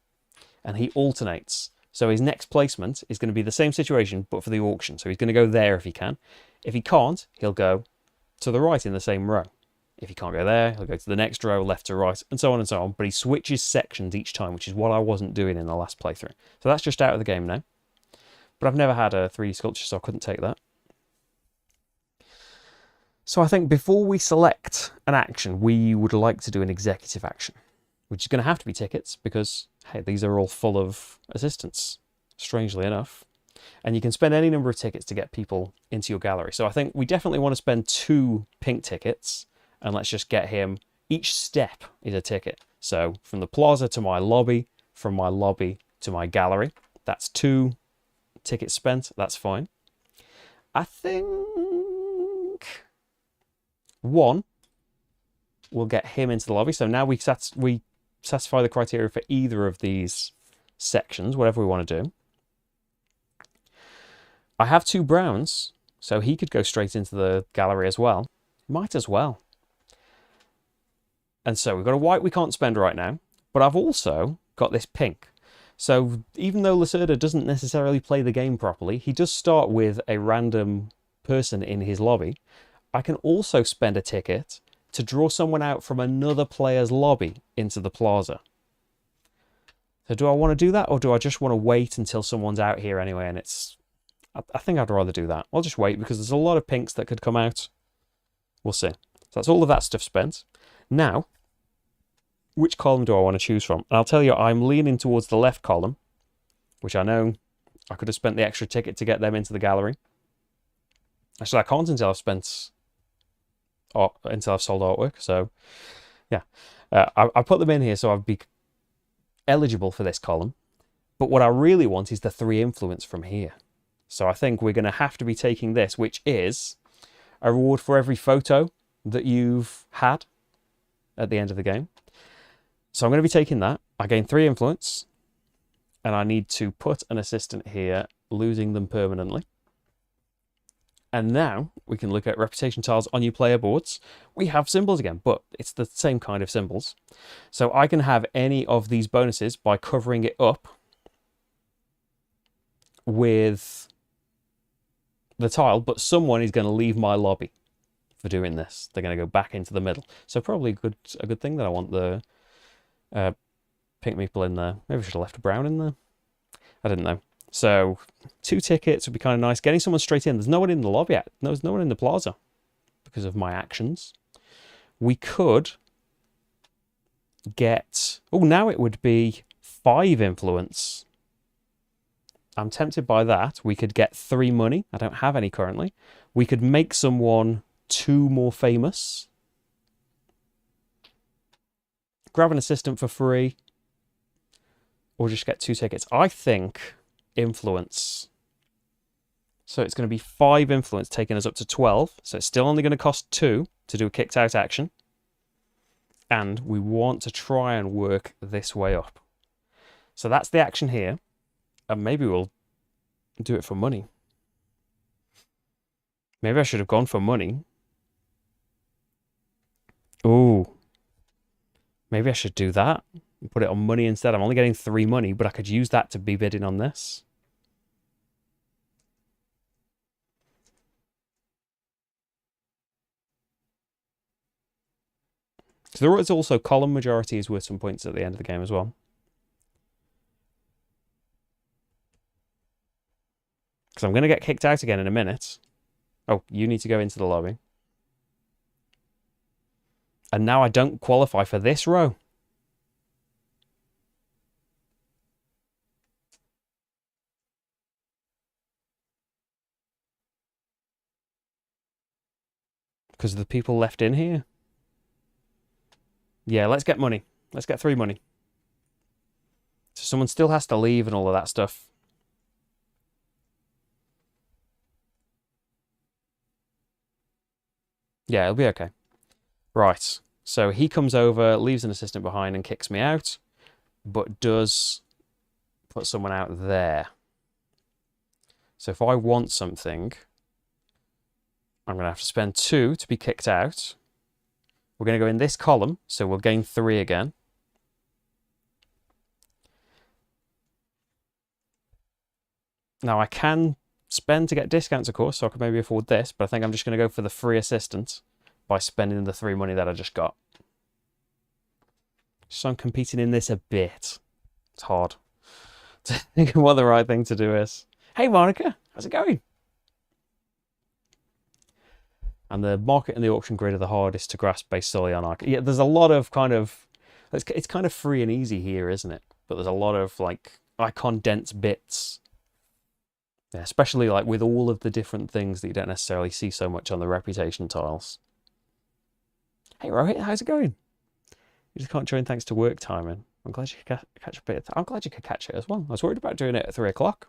And he alternates. So his next placement is going to be the same situation, but for the auction. So he's going to go there if he can. If he can't, he'll go to the right in the same row. If he can't go there, he'll go to the next row, left to right, and so on and so on. But he switches sections each time, which is what I wasn't doing in the last playthrough. So that's just out of the game now. But I've never had a 3D sculpture, so I couldn't take that. So I think before we select an action, we would like to do an executive action, which is going to have to be tickets because, hey, these are all full of assistants, strangely enough. And you can spend any number of tickets to get people into your gallery. So I think we definitely want to spend 2 pink tickets, and let's just get him. Each step is a ticket. So from the plaza to my lobby, from my lobby to my gallery, that's 2 tickets spent. That's fine. I think 1 will get him into the lobby. So now we satisfy the criteria for either of these sections, whatever we want to do. I have 2 browns, so he could go straight into the gallery as well. Might as well. And so we've got a white we can't spend right now, but I've also got this pink. So even though Lacerda doesn't necessarily play the game properly, he does start with a random person in his lobby. I can also spend a ticket to draw someone out from another player's lobby into the plaza. So do I want to do that, or do I just want to wait until someone's out here anyway? And it's... I think I'd rather do that. I'll just wait because there's a lot of pinks that could come out. We'll see. So that's all of that stuff spent. Now, which column do I want to choose from? And I'll tell you, I'm leaning towards the left column, which I know I could have spent the extra ticket to get them into the gallery. Actually, I can't until I've spent... until I've sold artwork. So, yeah. I put them in here so I'd be eligible for this column. But what I really want is the 3 influence from here. So I think we're going to have to be taking this, which is a reward for every photo that you've had at the end of the game. So I'm going to be taking that. I gain 3 influence, and I need to put an assistant here, losing them permanently. And now we can look at reputation tiles on your player boards. We have symbols again, but it's the same kind of symbols. So I can have any of these bonuses by covering it up with the tile, but someone is going to leave my lobby for doing this. They're going to go back into the middle. So probably a good thing that I want the pink meeple in there. Maybe I should have left a brown in there. I didn't know. So 2 tickets would be kind of nice. Getting someone straight in. There's no one in the lobby yet. There's no one in the plaza because of my actions. We could get... Oh, now it would be 5 influence. I'm tempted by that. We could get 3 money. I don't have any currently. We could make someone 2 more famous. Grab an assistant for free. Or just get 2 tickets. I think influence. So it's going to be 5 influence, taking us up to 12. So it's still only going to cost 2 to do a kicked out action. And we want to try and work this way up. So that's the action here. And maybe we'll do it for money. Maybe I should have gone for money. Ooh. Maybe I should do that. And put it on money instead. I'm only getting 3 money, but I could use that to be bidding on this. So there is also column majorities worth some points at the end of the game as well. Because I'm going to get kicked out again in a minute. Oh, you need to go into the lobby. And now I don't qualify for this row. Because of the people left in here. Yeah, let's get money. Let's get 3 money. So someone still has to leave and all of that stuff. Yeah, it'll be okay. Right. So he comes over, leaves an assistant behind and kicks me out, but does put someone out there. So if I want something, I'm going to have to spend 2 to be kicked out. We're going to go in this column, so we'll gain 3 again. Now I can spend to get discounts, of course, so I can maybe afford this, but I think I'm just going to go for the free assistant by spending the 3 money that I just got. So I'm competing in this a bit. It's hard to think of what the right thing to do is. Hey Monica, how's it going? And the market and the auction grid are the hardest to grasp based solely on Icon. Yeah, there's a lot of kind of... It's kind of free and easy here, isn't it? But there's a lot of, like, icon dense bits. Yeah, especially, like, with all of the different things that you don't necessarily see so much on the reputation tiles. Hey, Rohit, how's it going? You just can't join thanks to work timing. I'm glad you could catch a bit. I'm glad you could catch it as well. I was worried about doing it at 3 o'clock.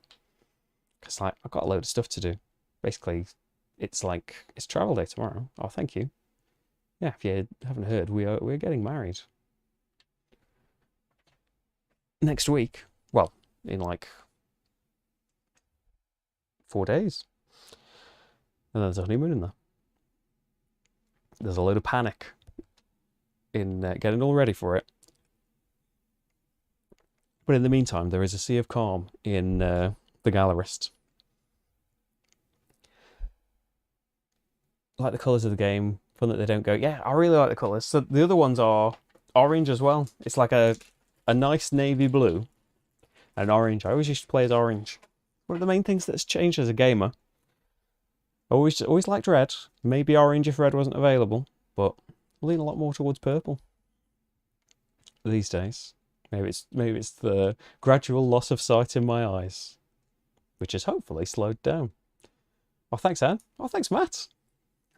Because, like, I've got a load of stuff to do. Basically... It's like, it's travel day tomorrow. Oh, thank you. Yeah, if you haven't heard, we're getting married. Next week. Well, in like 4 days. And there's a honeymoon in there. There's a load of panic in getting all ready for it. But in the meantime, there is a sea of calm in the Gallerist. Like the colours of the game, fun that they don't go, yeah, I really like the colours. So the other ones are orange as well. It's like a nice navy blue and orange. I always used to play as orange. One of the main things that's changed as a gamer. I always liked red. Maybe orange if red wasn't available, but I lean a lot more towards purple these days. Maybe it's the gradual loss of sight in my eyes, which has hopefully slowed down. Oh, thanks, Anne. Oh, thanks, Matt.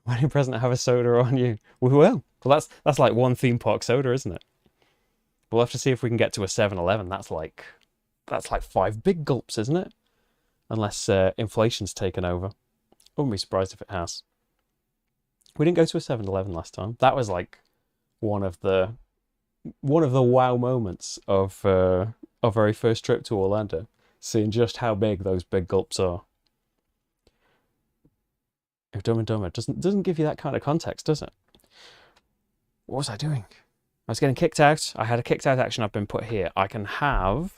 Wedding present, have a soda on you. We will. Well, that's like one theme park soda, isn't it? We'll have to see if we can get to a 7-Eleven. That's like 5 big gulps, isn't it? Unless inflation's taken over. I wouldn't be surprised if it has. We didn't go to a 7-Eleven last time. That was like one of the wow moments of our very first trip to Orlando, seeing just how big those big gulps are. If Dumb and Dumber doesn't give you that kind of context, does it? What was I doing? I was getting kicked out. I had a kicked out action I've been put here. I can have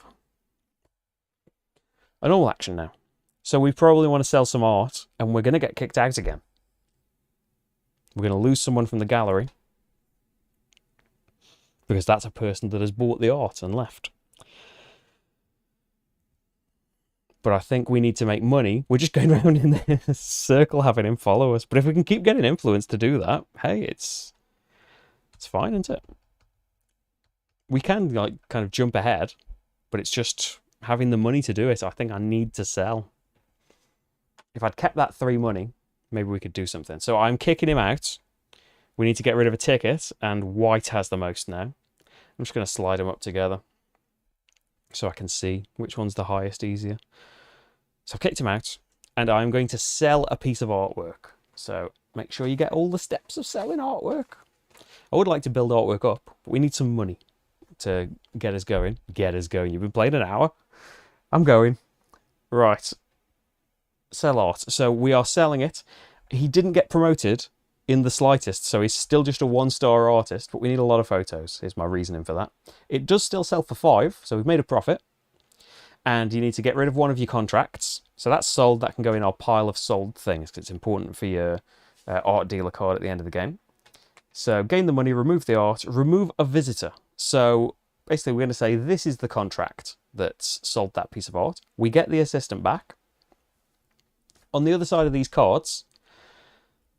a normal action now. So we probably want to sell some art, and we're going to get kicked out again. We're going to lose someone from the gallery, because that's a person that has bought the art and left. But I think we need to make money. We're just going around in this circle having him follow us. But if we can keep getting influence to do that, hey, it's fine, isn't it? We can like kind of jump ahead, but it's just having the money to do it. I think I need to sell. If I'd kept that 3 money, maybe we could do something. So I'm kicking him out. We need to get rid of a ticket, and white has the most now. I'm just going to slide them up together so I can see which one's the highest easier. So I've kicked him out, and I'm going to sell a piece of artwork. So make sure you get all the steps of selling artwork. I would like to build artwork up, but we need some money to get us going. Get us going. You've been playing an hour. I'm going. Right. Sell art. So we are selling it. He didn't get promoted in the slightest, so he's still just a 1-star artist, but we need a lot of photos. Here's my reasoning for that. It does still sell for 5, so we've made a profit. And you need to get rid of one of your contracts. So that's sold. That can go in our pile of sold things because it's important for your art dealer card at the end of the game. So gain the money, remove the art, remove a visitor. So basically we're going to say this is the contract that's sold that piece of art. We get the assistant back. On the other side of these cards,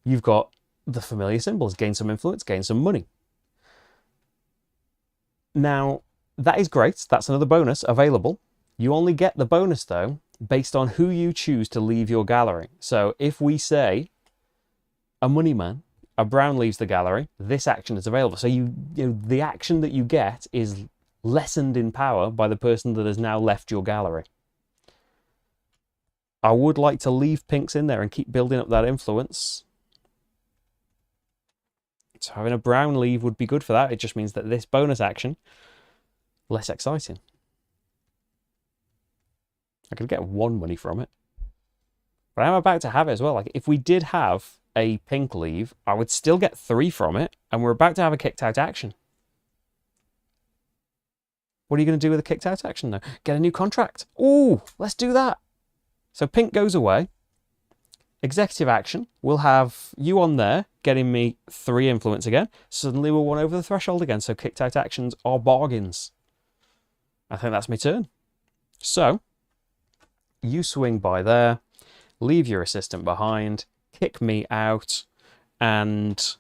you've got the familiar symbols. Gain some influence, gain some money. Now, that is great. That's another bonus available. You only get the bonus, though, based on who you choose to leave your gallery. So if we say a money man a brown leaves the gallery, this action is available. So the action that you get is lessened in power by the person that has now left your gallery. I would like to leave pinks in there and keep building up that influence. So having a brown leave would be good for that. It just means that this bonus action, less exciting. I could get 1 money from it. But I'm about to have it as well. Like, if we did have a pink leave, I would still get 3 from it, and we're about to have a kicked out action. What are you going to do with a kicked out action, though? Get a new contract. Ooh, let's do that. So pink goes away. Executive action. We'll have you on there, getting me 3 influence again. Suddenly we're 1 over the threshold again. So kicked out actions are bargains. I think that's my turn. So you swing by there, leave your assistant behind, kick me out, and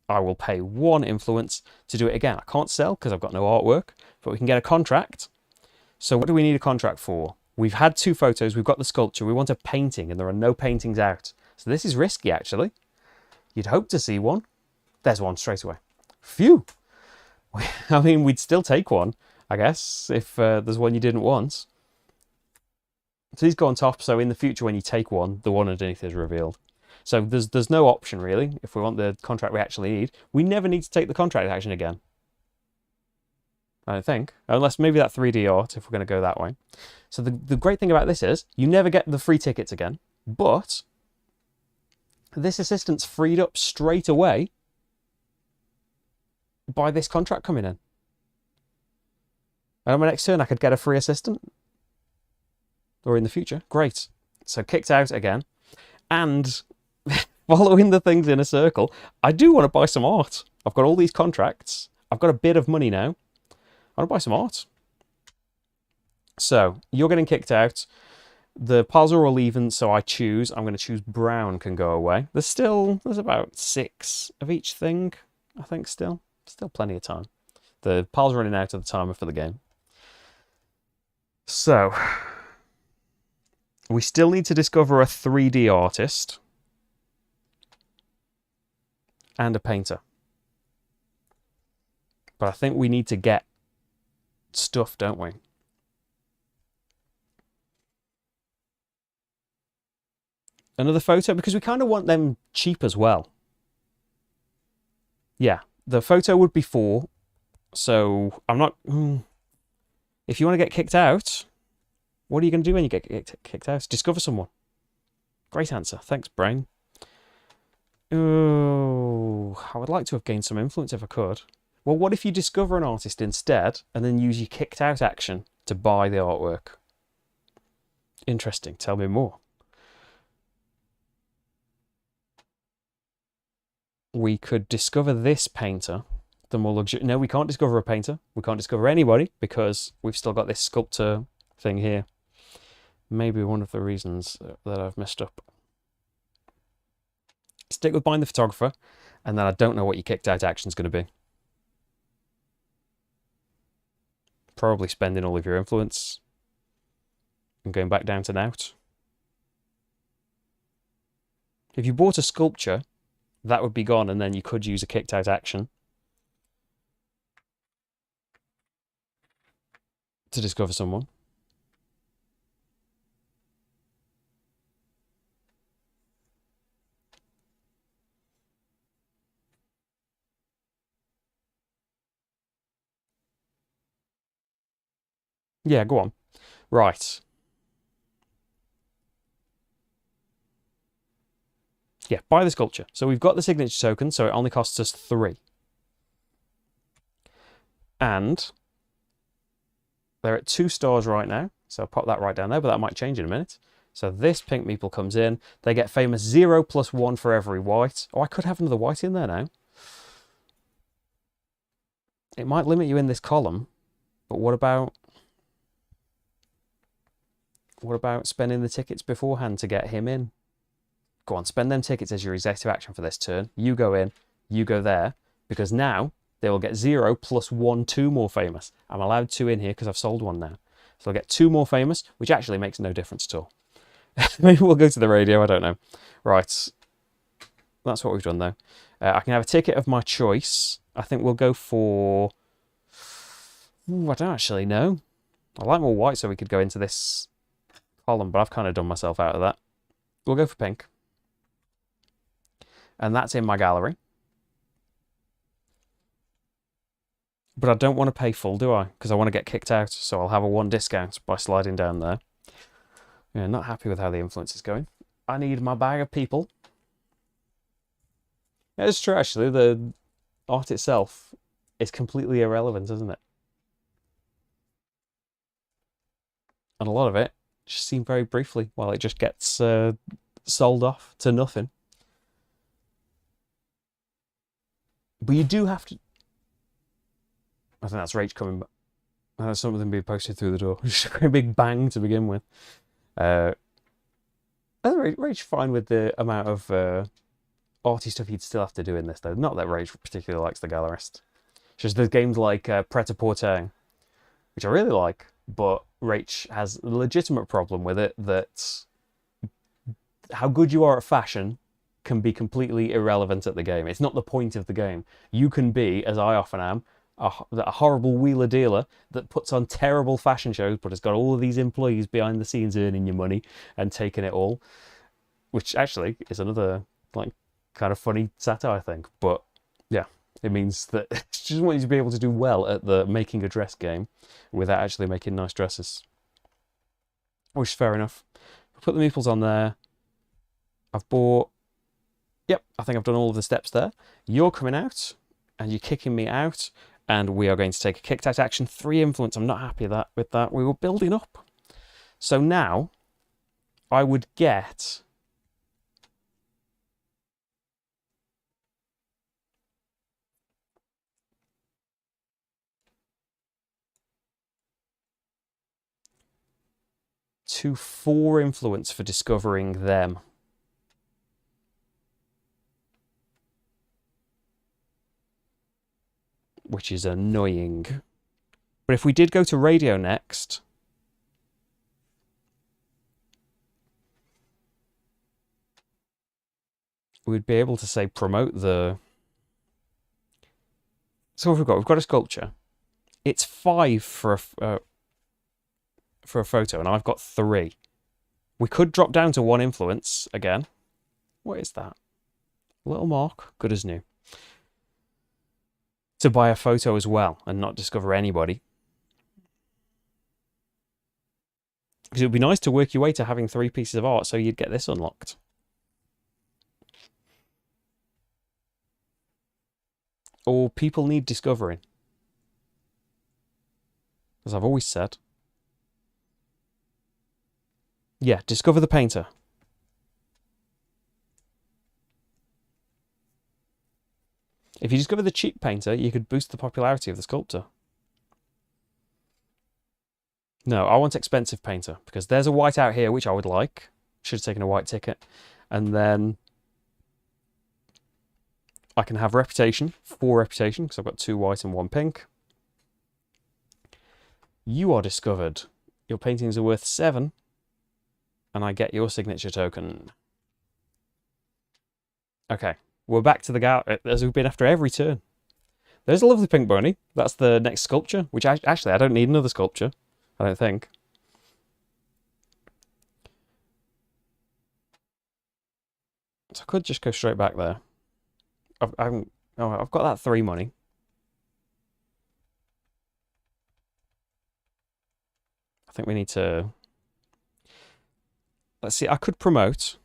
I will pay 1 influence to do it again. I can't sell because I've got no artwork, but we can get a contract. So what do we need a contract for? We've had 2 photos, we've got the sculpture, we want a painting, and there are no paintings out. So this is risky, actually. You'd hope to see one. There's one straight away. Phew! I mean, we'd still take one, I guess, if there's one you didn't want. So these go on top, so in the future when you take one, the one underneath is revealed. So there's no option, really, if we want the contract we actually need. We never need to take the contract action again. I don't think. Unless maybe that 3D art, if we're going to go that way. So the great thing about this is, you never get the free tickets again, but this assistant's freed up straight away by this contract coming in. And on my next turn, I could get a free assistant. Or in the future. Great. So kicked out again. And following the things in a circle, I do want to buy some art. I've got all these contracts. I've got a bit of money now. I want to buy some art. So you're getting kicked out. The piles are all even, so I choose. I'm going to choose brown can go away. There's about 6 of each thing, I think still. Still plenty of time. The pile's running out of the timer for the game. So we still need to discover a 3D artist and a painter. But I think we need to get stuff, don't we? Another photo, because we kind of want them cheap as well. Yeah, the photo would be 4. So I'm not... If you want to get kicked out, what are you going to do when you get kicked out? Discover someone. Great answer. Thanks, brain. Oh, I would like to have gained some influence if I could. Well, what if you discover an artist instead and then use your kicked out action to buy the artwork? Interesting. Tell me more. We could discover this painter, the more luxurious... No, we can't discover a painter. We can't discover anybody because we've still got this sculptor thing here. Maybe one of the reasons that I've messed up. Stick with buying the photographer, and then I don't know what your kicked out action is going to be. Probably spending all of your influence and going back down to nout. If you bought a sculpture, that would be gone, and then you could use a kicked out action to discover someone. Yeah, go on. Right. Yeah, buy the sculpture. So we've got the signature token, so it only costs us 3. And they're at 2 stars right now, so I'll pop that right down there, but that might change in a minute. So this pink meeple comes in. They get famous 0 + 1 for every white. Oh, I could have another white in there now. It might limit you in this column, but what about spending the tickets beforehand to get him in? Go on, spend them tickets as your executive action for this turn. You go in, you go there, because now they will get 0 + 1, 2 more famous. I'm allowed 2 in here because I've sold one now. So I'll get 2 more famous, which actually makes no difference at all. Maybe we'll go to the radio, I don't know. Right. That's what we've done, though. I can have a ticket of my choice. I think we'll go for... Ooh, I don't actually know. I like more white so we could go into this column, but I've kind of done myself out of that. We'll go for pink. And that's in my gallery. But I don't want to pay full, do I? Because I want to get kicked out, so I'll have a 1 discount by sliding down there. Yeah, not happy with how the influence is going. I need my bag of people. Yeah, it's true, actually. The art itself is completely irrelevant, isn't it? And a lot of it just seen very briefly while it just gets sold off to nothing. But you do have to... I think that's Rach coming back. That's something being posted through the door. Just a very big bang to begin with. I think Rach fine with the amount of arty stuff you'd still have to do in this, though. Not that Rach particularly likes the Gallerist. It's just there's games like Pret-a-Porter, which I really like, but Rach has a legitimate problem with it that how good you are at fashion can be completely irrelevant at the game. It's not the point of the game. You can be, as I often am, a horrible wheeler dealer that puts on terrible fashion shows but has got all of these employees behind the scenes earning your money and taking it all, which actually is another like kind of funny satire, I think. But yeah, it means that I just want you to be able to do well at the making a dress game without actually making nice dresses, which is fair enough. Put the meeples on there. I've bought... Yep, I think I've done all of the steps there. You're coming out and you're kicking me out. And we are going to take a kicked out action. 3 influence. I'm not happy with that. We were building up. So now, I would get... to 4 influence for discovering them. Which is annoying. But if we did go to radio next... we'd be able to, say, promote the... So what have we got? We've got a sculpture. It's 5 for a photo, and I've got 3. We could drop down to 1 influence again. What is that? Little mark. Good as new. To buy a photo as well and not discover anybody. Because it would be nice to work your way to having 3 pieces of art so you'd get this unlocked. Or people need discovering. As I've always said. Yeah, discover the painter. If you discover the cheap painter, you could boost the popularity of the sculptor. No, I want expensive painter, because there's a white out here, which I would like. Should have taken a white ticket. And then I can have reputation, 4 reputation, because I've got 2 white and 1 pink. You are discovered. Your paintings are worth 7. And I get your signature token. Okay. We're back to the gallery, as we've been after every turn. There's a lovely pink bunny. That's the next sculpture, which actually I don't need another sculpture. I don't think. So I could just go straight back there. I've got that 3 money. I think we need to... Let's see, I could promote...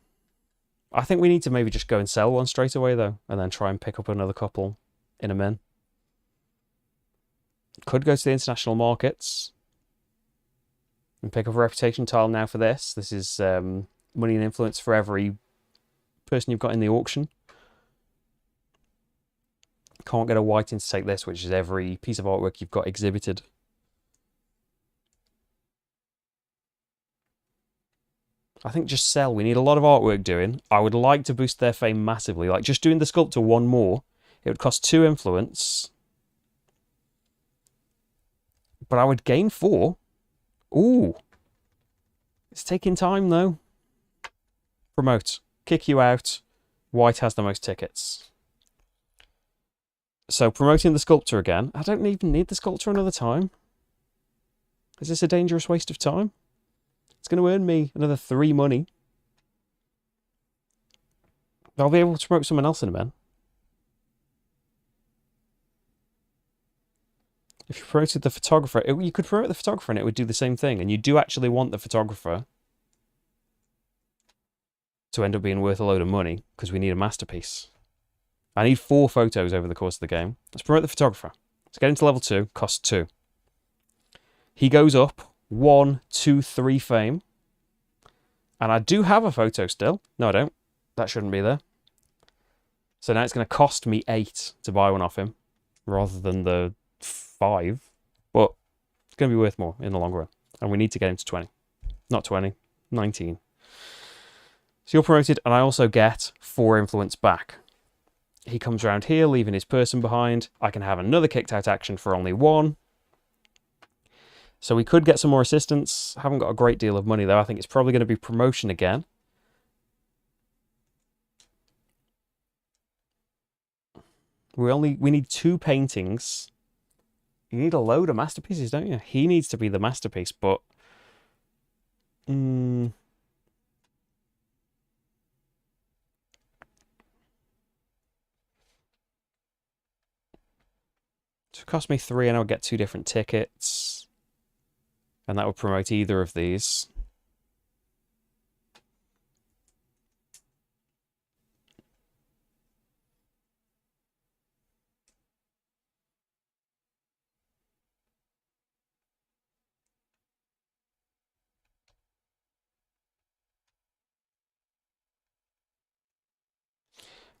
I think we need to maybe just go and sell one straight away, though, and then try and pick up another couple in a min. Could go to the international markets and pick up a reputation tile now for this. This is money and influence for every person you've got in the auction. Can't get a white in to take this, which is every piece of artwork you've got exhibited. I think just sell. We need a lot of artwork doing. I would like to boost their fame massively. Like, just doing the sculptor 1 more. It would cost 2 influence. But I would gain 4. Ooh. It's taking time, though. Promote. Kick you out. White has the most tickets. So promoting the sculptor again. I don't even need the sculptor another time. Is this a dangerous waste of time? It's going to earn me another 3 money. I'll be able to promote someone else in a minute. If you promoted the photographer, you could promote the photographer and it would do the same thing. And you do actually want the photographer to end up being worth a load of money because we need a masterpiece. I need 4 photos over the course of the game. Let's promote the photographer. Let's get into level 2, cost 2. He goes up 1, 2, 3 fame. And I do have a photo still. No, I don't. That shouldn't be there. So now it's going to cost me 8 to buy one off him rather than the 5. But it's going to be worth more in the long run. And we need to get him to 20. Not 20, 19. So you're promoted, and I also get 4 influence back. He comes around here, leaving his person behind. I can have another kicked out action for only 1. So we could get some more assistance. Haven't got a great deal of money, though. I think it's probably going to be promotion again. We need 2 paintings. You need a load of masterpieces, don't you? He needs to be the masterpiece, but... So it cost me 3 and I would get 2 different tickets. And that would promote either of these.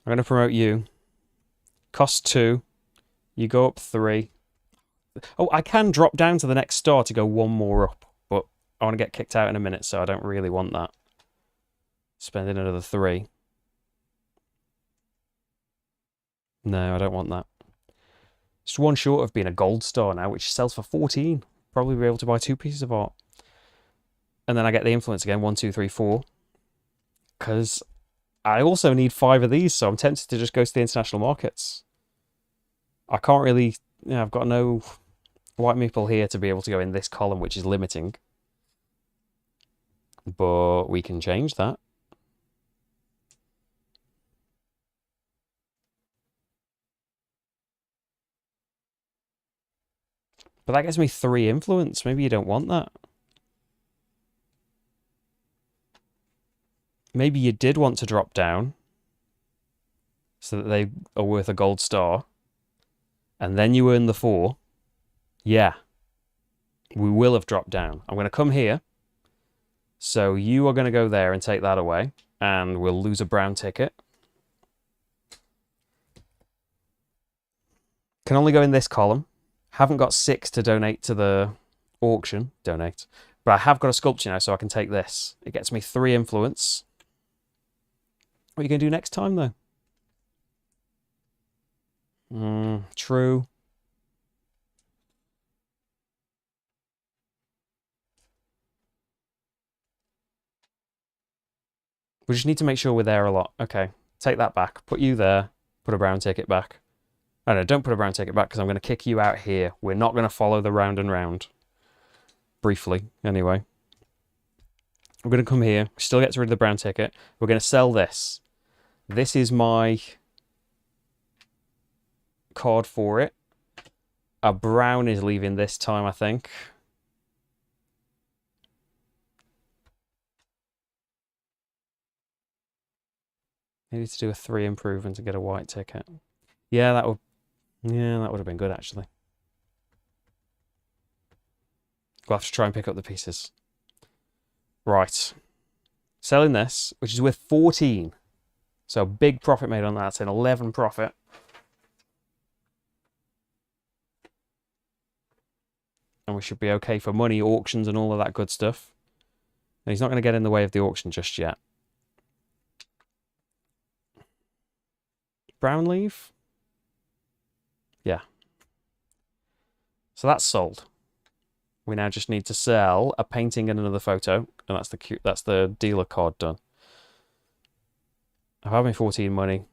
I'm going to promote you. Cost 2. You go up 3. Oh, I can drop down to the next star to go 1 more up, but I want to get kicked out in a minute, so I don't really want that. Spending another 3. No, I don't want that. It's 1 short of being a gold star now, which sells for 14. Probably be able to buy 2 pieces of art. And then I get the influence again, 1, 2, 3, 4. Because I also need 5 of these, so I'm tempted to just go to the international markets. I can't really... I've got no white meeple here to be able to go in this column, which is limiting. But we can change that. But that gets me 3 influence. Maybe you don't want that. Maybe you did want to drop down so that they are worth a gold star. And then you earn the 4. Yeah. We will have dropped down. I'm going to come here. So you are going to go there and take that away. And we'll lose a brown ticket. Can only go in this column. Haven't got 6 to donate to the auction. Donate. But I have got a sculpture now, so I can take this. It gets me 3 influence. What are you going to do next time, though? True. We just need to make sure we're there a lot. Okay, take that back. Put you there. Put a brown ticket back. Oh, no, don't put a brown ticket back because I'm going to kick you out here. We're not going to follow the round and round. Briefly, anyway. I'm going to come here. Still get rid of the brown ticket. We're going to sell this. This is my card for it. A brown is leaving this time, I think. I need to do a 3 improvement to get a white ticket. Yeah, that would have been good, actually. We'll have to try and pick up the pieces. Right. Selling this, which is worth 14. So big profit made on that. It's an 11 profit. And we should be okay for money, auctions, and all of that good stuff. And he's not going to get in the way of the auction just yet. Brown leave? Yeah. So that's sold. We now just need to sell a painting and another photo, and that's the dealer card done. I've had my 14 money.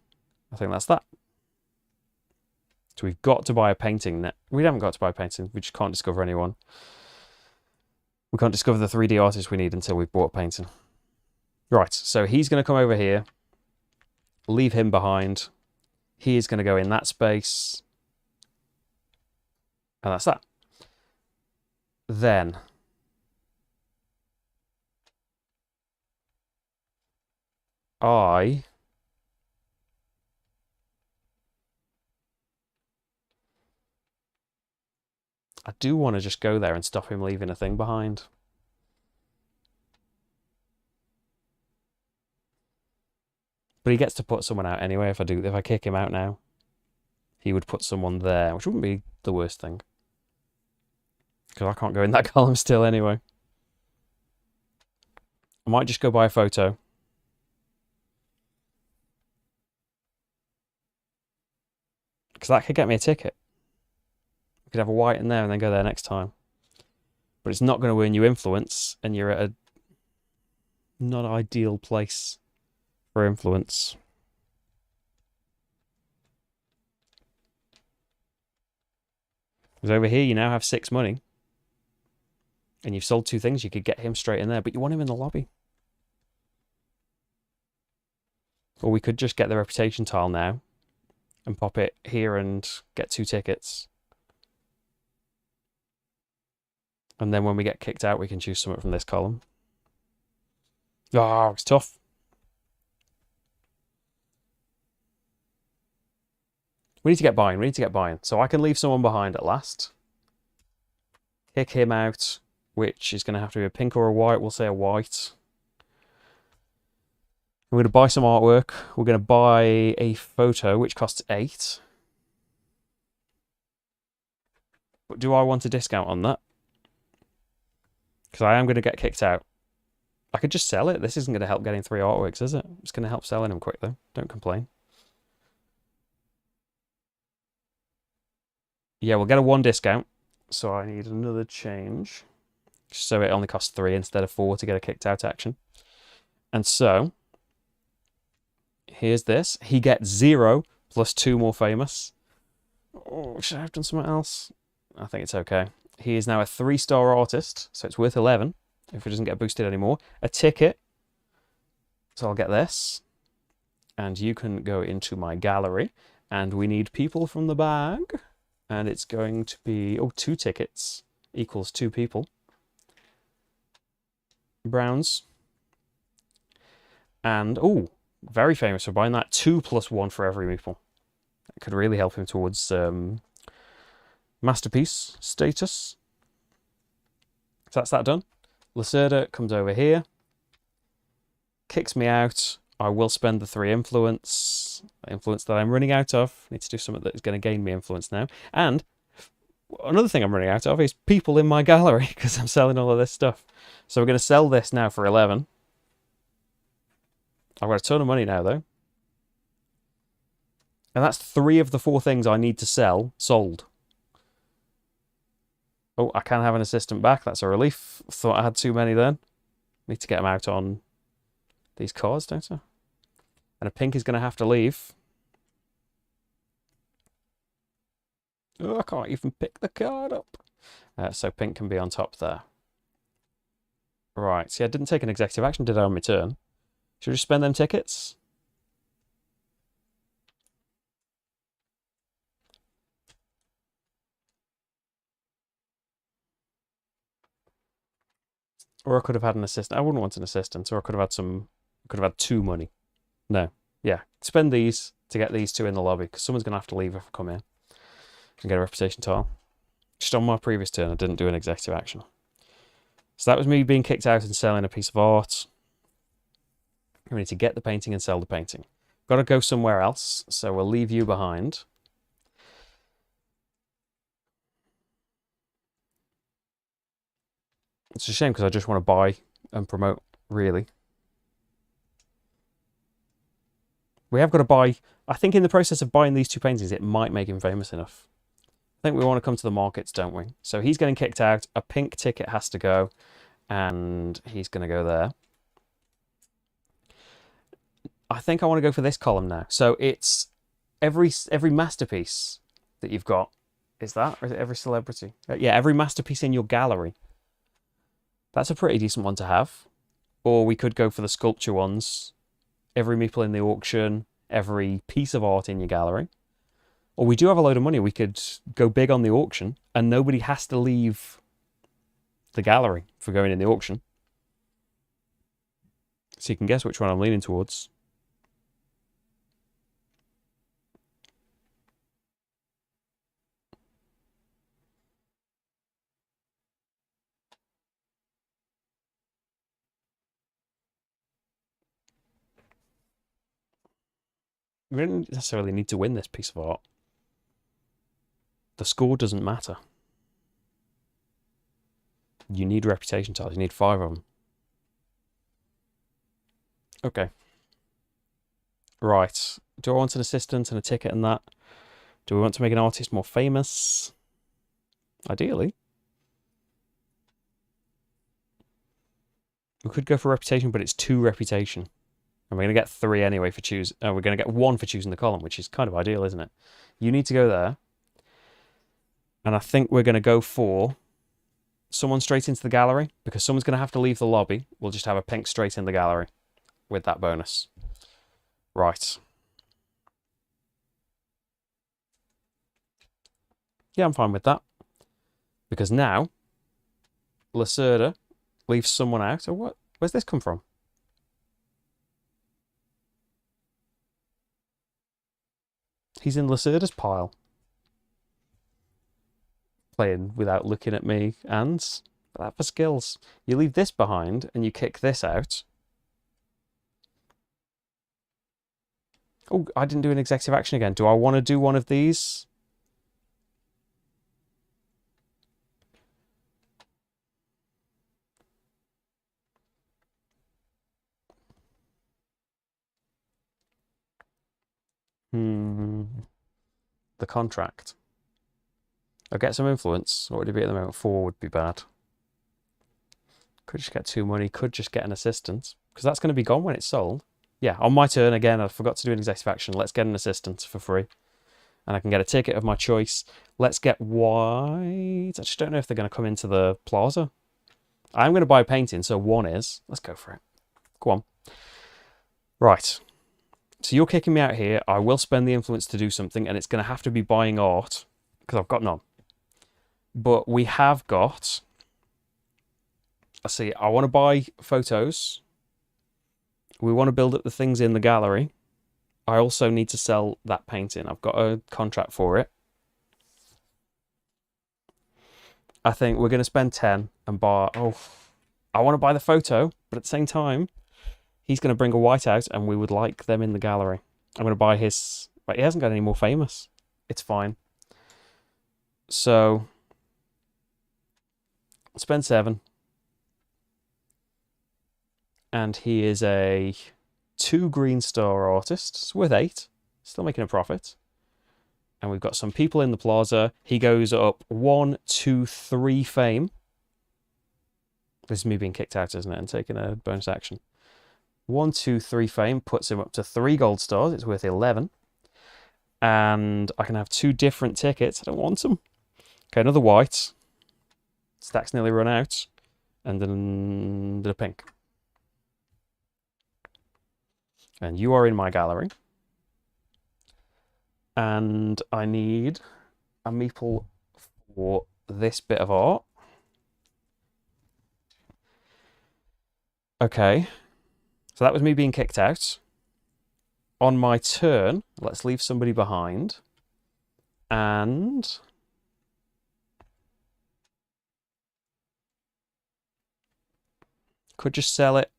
I think that's that. So we've got to buy a painting. We haven't got to buy a painting. We just can't discover anyone. We can't discover the 3D artist we need until we've bought a painting. Right, so he's going to come over here. Leave him behind. He is going to go in that space. And that's that. Then I do want to just go there and stop him leaving a thing behind. But he gets to put someone out anyway. If I kick him out now, he would put someone there, which wouldn't be the worst thing. Because I can't go in that column still anyway. I might just go buy a photo. Because that could get me a ticket. I could have a white in there and then go there next time. But it's not going to win you influence, and you're at a not ideal place for influence. Because over here you now have 6 money. And you've sold 2 things, you could get him straight in there, but you want him in the lobby. Or we could just get the reputation tile now and pop it here and get 2 tickets. And then when we get kicked out, we can choose something from this column. Oh, it's tough. We need to get buying. So I can leave someone behind at last. Kick him out, which is going to have to be a pink or a white. We'll say a white. We're going to buy some artwork. We're going to buy a photo, which costs 8. But do I want a discount on that? Because I am going to get kicked out. I could just sell it. This isn't going to help getting 3 artworks, is it? It's going to help selling them quick, though. Don't complain. Yeah, we'll get a 1 discount. So I need another change. So it only costs 3 instead of 4 to get a kicked out action. And so, here's this. He gets 0 plus 2 more famous. Oh, should I have done something else? I think it's okay. He is now a 3-star artist, so it's worth 11 if it doesn't get boosted anymore. A ticket. So I'll get this. And you can go into my gallery. And we need people from the bag. And it's going to be, 2 tickets equals 2 people. Browns. And, very famous for buying that. 2 plus 1 for every meeple. That could really help him towards masterpiece status. So that's that done. Lacerda comes over here. Kicks me out. I will spend the 3 influence that I'm running out of. I need to do something that is going to gain me influence now. And another thing I'm running out of is people in my gallery because I'm selling all of this stuff. So we're going to sell this now for 11. I've got a ton of money now, though. And that's 3 of the 4 things I need to sell sold. Oh, I can have an assistant back. That's a relief. Thought I had too many then. Need to get them out on these cards, don't I? And a pink is going to have to leave. Oh, I can't even pick the card up. So pink can be on top there. Right, see, I didn't take an executive action, did I, on my turn? Should we just spend them tickets? Or I could have had an assistant. I wouldn't want an assistant. Or I could have had 2 money. No. Yeah. Spend these to get these 2 in the lobby. Because someone's going to have to leave if I come in. And get a reputation tile. Just on my previous turn, I didn't do an executive action. So that was me being kicked out and selling a piece of art. We need to get the painting and sell the painting. Got to go somewhere else. So we'll leave you behind. It's a shame because I just want to buy and promote, really. We have got to buy... I think in the process of buying these 2 paintings, it might make him famous enough. I think we want to come to the markets, don't we? So he's getting kicked out. A pink ticket has to go. And he's going to go there. I think I want to go for this column now. So it's every masterpiece that you've got. Is that? Or is it every celebrity? Yeah, every masterpiece in your gallery. That's a pretty decent one to have. Or we could go for the sculpture ones. Every meeple in the auction, every piece of art in your gallery. Or we do have a load of money. We could go big on the auction and nobody has to leave the gallery for going in the auction. So you can guess which one I'm leaning towards. We don't necessarily need to win this piece of art. The score doesn't matter. You need reputation tiles. You need 5 of them. Okay. Right. Do I want an assistant and a ticket and that? Do we want to make an artist more famous? Ideally. We could go for reputation, but it's 2 reputation. And we're going to get 3 anyway for choose. We're going to get 1 for choosing the column, which is kind of ideal, isn't it? You need to go there. And I think we're going to go for someone straight into the gallery, because someone's going to have to leave the lobby. We'll just have a pink straight in the gallery with that bonus. Right. Yeah, I'm fine with that. Because now, Lacerda leaves someone out. Or what? Where's this come from? He's in Lacerda's pile. Playing without looking at me, and that for skills. You leave this behind and you kick this out. Oh, I didn't do an executive action again. Do I want to do one of these? The contract. I'll get some influence. What would it be at the moment? 4 would be bad. Could just get 2 money. Could just get an assistant. Because that's going to be gone when it's sold. Yeah, on my turn, again, I forgot to do an executive action. Let's get an assistant for free. And I can get a ticket of my choice. Let's get white. I just don't know if they're going to come into the plaza. I'm going to buy a painting, so 1 is. Let's go for it. Go on. Right. So you're kicking me out here. I will spend the influence to do something, and it's going to have to be buying art, because I've got none. But we have got... Let's see. I want to buy photos. We want to build up the things in the gallery. I also need to sell that painting. I've got a contract for it. I think we're going to spend 10 and buy... Oh, I want to buy the photo, but at the same time, he's going to bring a white out, and we would like them in the gallery. I'm going to buy his... But he hasn't got any more famous. It's fine. So, spend 7. And he is a 2 green star artist. It's worth 8. Still making a profit. And we've got some people in the plaza. He goes up 1, 2, 3 fame. This is me being kicked out, isn't it? And taking a bonus action. 1, 2, 3 fame puts him up to 3 gold stars. It's worth 11. And I can have 2 different tickets. I don't want them. Okay, another white. Stack's nearly run out. And then the pink. And you are in my gallery. And I need a meeple for this bit of art. Okay. So that was me being kicked out. On my turn, let's leave somebody behind. And... could just sell it.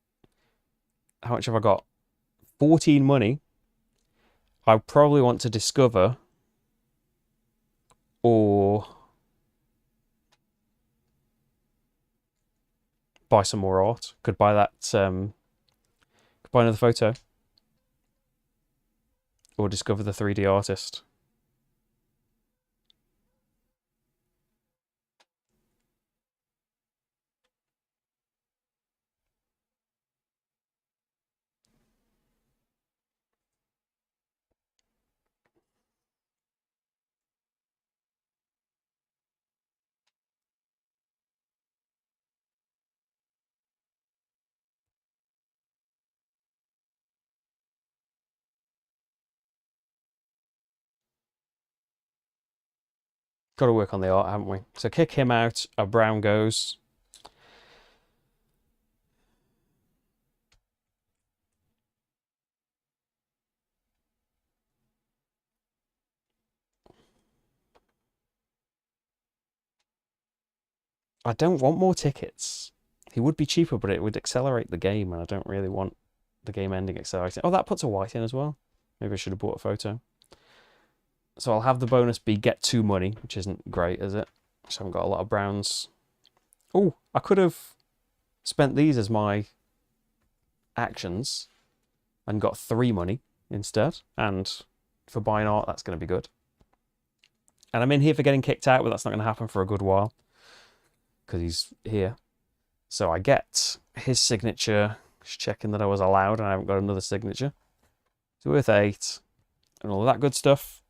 How much have I got? 14 money. I probably want to discover or buy some more art. Could buy that, could buy another photo. Or discover the 3D artist. Got to work on the art, haven't we? So kick him out. A brown goes. I don't want more tickets. He would be cheaper, but it would accelerate the game, and I don't really want the game ending accelerating. Oh, that puts a white in as well. Maybe I should have bought a photo. So I'll have the bonus be get 2 money, which isn't great, is it? So I haven't got a lot of browns. Oh, I could have spent these as my actions and got 3 money instead. And for buying art, that's going to be good. And I'm in here for getting kicked out, but that's not going to happen for a good while because he's here. So I get his signature, just checking that I was allowed and I haven't got another signature. It's worth 8 and all that good stuff.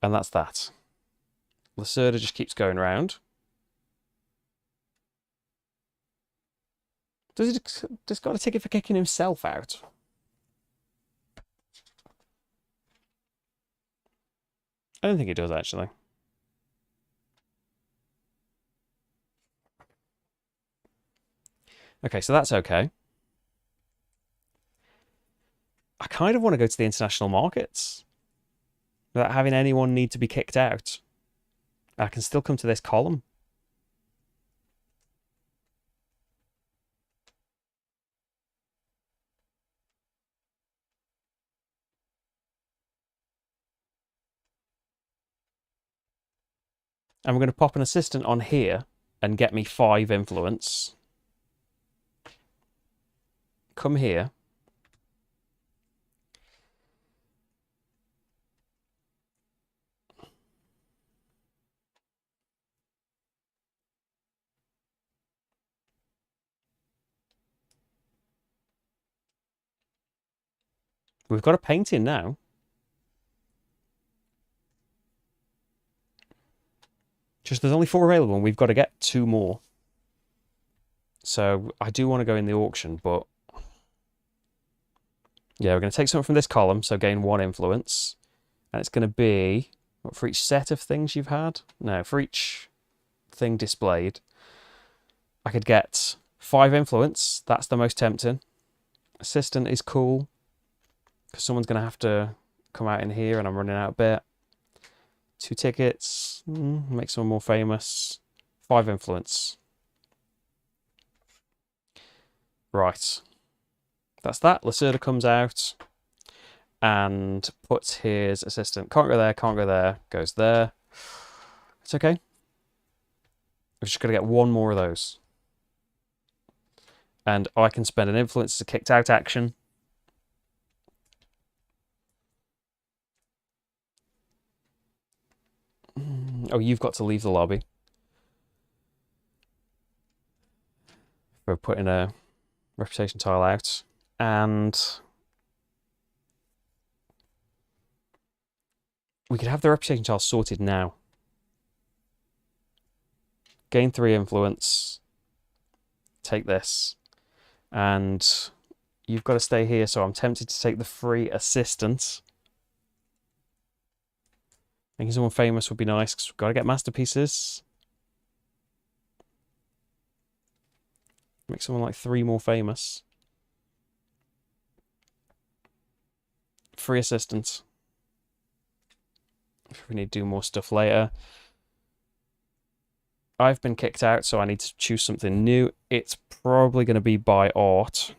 And that's that. Lacerda just keeps going around. Does he just got a ticket for kicking himself out? I don't think he does, actually. Okay, so that's okay. I kind of want to go to the international markets without having anyone need to be kicked out. I can still come to this column. And we're going to pop an assistant on here and get me 5 influence. Come here. We've got a painting now. Just there's only 4 available and we've got to get 2 more. So I do want to go in the auction, but yeah, we're going to take something from this column, so gain 1 influence. And it's going to be, what, for each set of things you've had? No, for each thing displayed. I could get 5 influence. That's the most tempting. Assistant is cool, because someone's going to have to come out in here and I'm running out a bit. 2 tickets, make someone more famous. 5 influence. Right. That's that. Lacerda comes out and puts his assistant. Can't go there, can't go there. Goes there. It's okay. We're just going to get 1 more of those. And I can spend an influence as a kicked out action. Oh, you've got to leave the lobby. For putting a reputation tile out. And we could have the reputation tile sorted now. Gain 3 influence. Take this. And you've got to stay here, so I'm tempted to take the free assistant. Making someone famous would be nice, because we've got to get masterpieces. Make someone like 3 more famous. Free assistant. If we need to do more stuff later. I've been kicked out, so I need to choose something new. It's probably going to be by art.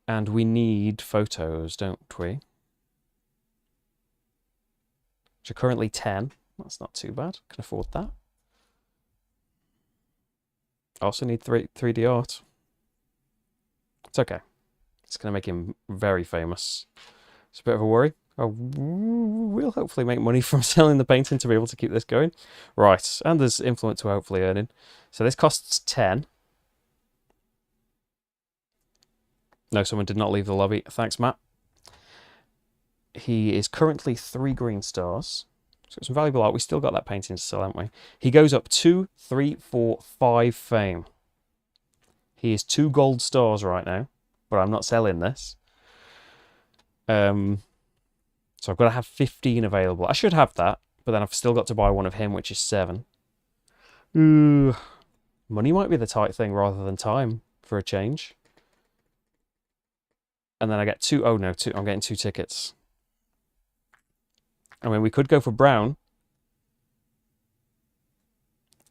And we need photos, don't we? Which are currently 10. That's not too bad. Can afford that. I also need 3D art. It's okay. It's going to make him very famous. It's a bit of a worry. Oh, we'll hopefully make money from selling the painting to be able to keep this going. Right, and there's influence we're hopefully earning. So this costs 10. No, someone did not leave the lobby. Thanks, Matt. He is currently 3 green stars. So some valuable art. We still got that painting to sell, haven't we? He goes up 2, 3, 4, 5 fame. He is 2 gold stars right now, but I'm not selling this. So I've got to have 15 available. I should have that, but then I've still got to buy one of him, which is 7. Ooh, money might be the tight thing rather than time for a change. And then I get 2. Oh no, 2. I'm getting 2 tickets. I mean, we could go for Brown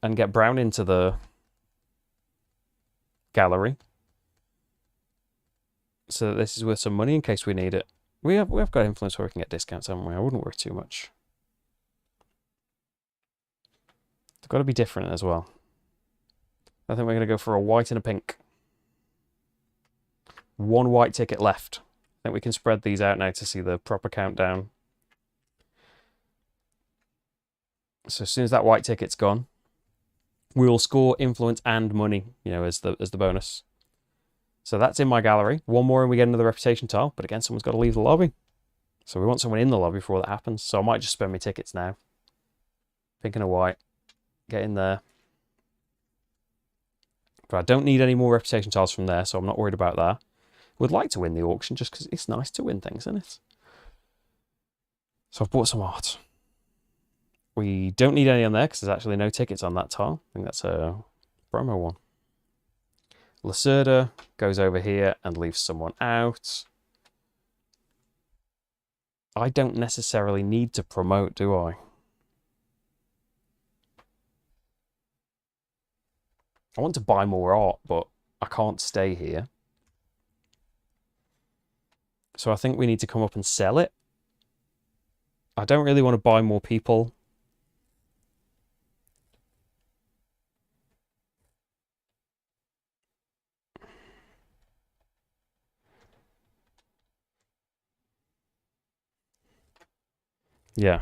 and get Brown into the gallery. So that this is worth some money in case we need it. We have got influence where we can get discounts, haven't we? I wouldn't worry too much. They've got to be different as well. I think we're going to go for a white and a pink. 1 white ticket left. I think we can spread these out now to see the proper countdown. So as soon as that white ticket's gone, we will score influence and money, you know, as the bonus. So that's in my gallery. 1 more and we get another reputation tile, but again, someone's got to leave the lobby. So we want someone in the lobby before that happens. So I might just spend my tickets now. Pink and a white. Get in there. But I don't need any more reputation tiles from there, so I'm not worried about that. Would like to win the auction just because it's nice to win things, isn't it? So I've bought some art. We don't need any on there because there's actually no tickets on that tile. I think that's a promo one. Lacerda goes over here and leaves someone out. I don't necessarily need to promote, do I? I want to buy more art, but I can't stay here. So I think we need to come up and sell it. I don't really want to buy more people. Yeah.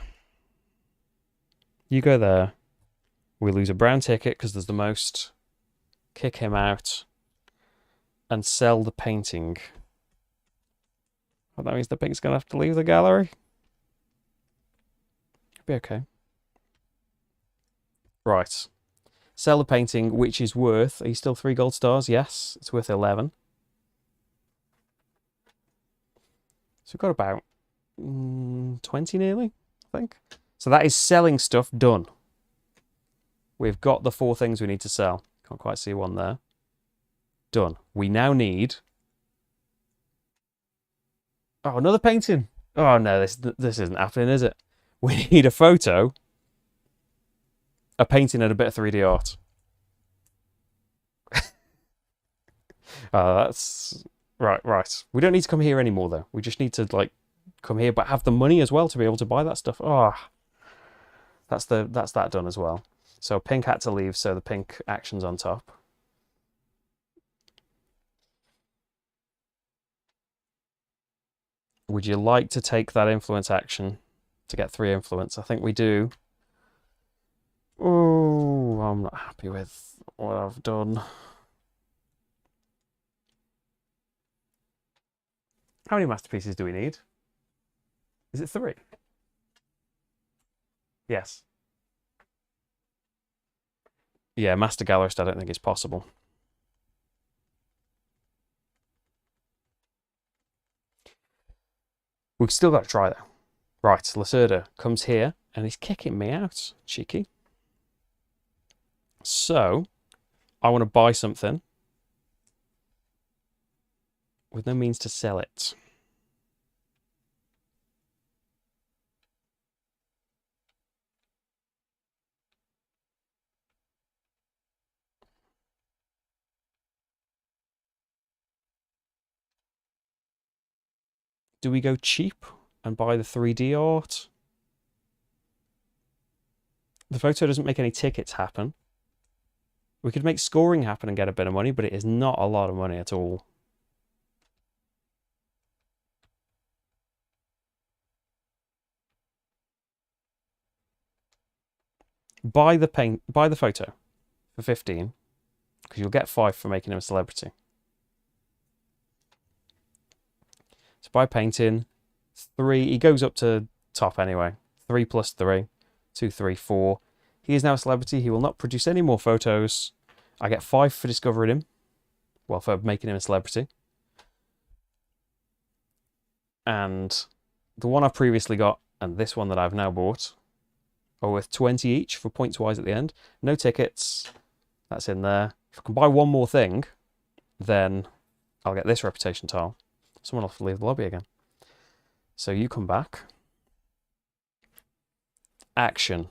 You go there. We lose a brown ticket because there's the most. Kick him out. And sell the painting. Well, that means the pink's going to have to leave the gallery. It'll be okay. Right. Sell the painting, which is worth... Are you still 3 gold stars? Yes. It's worth 11. So we've got about 20 nearly, I think. So that is selling stuff done. We've got the 4 things we need to sell. Can't quite see one there. Done. We now need... Oh, another painting. Oh no, this isn't happening, is it? We need a photo, a painting, and a bit of 3D art. That's... Right. We don't need to come here anymore, though. We just need to, like, come here, but have the money as well to be able to buy that stuff. Oh, that's that done as well. So pink had to leave, so the pink action's on top. Would you like to take that influence action to get 3 influence? I think we do. Oh, I'm not happy with what I've done. How many masterpieces do we need? Is it 3? Yes. Yeah, Master Gallerist I don't think is possible. We've still got to try though. Right, Lacerda comes here and he's kicking me out. Cheeky. So, I want to buy something with no means to sell it. Do we go cheap and buy the 3D art? The photo doesn't make any tickets happen. We could make scoring happen and get a bit of money, but it is not a lot of money at all. Buy the photo for 15, because you'll get 5 for making him a celebrity. So buy painting, 3, he goes up to top anyway. 3 plus 3, 2, 3, 4. He is now a celebrity. He will not produce any more photos. I get 5 for discovering him. Well, for making him a celebrity. And the one I previously got and this one that I've now bought are worth 20 each for points wise at the end. No tickets. That's in there. If I can buy one more thing, then I'll get this reputation tile. Someone will have to leave the lobby again. So you come back. Action.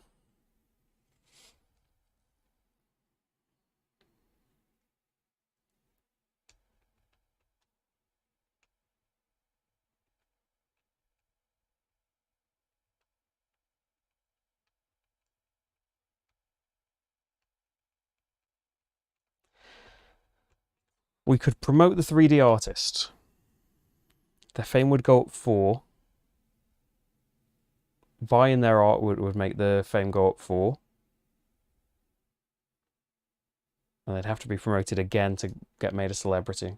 We could promote the 3D artist. Their fame would go up 4. Buying their art would make the fame go up 4. And they'd have to be promoted again to get made a celebrity.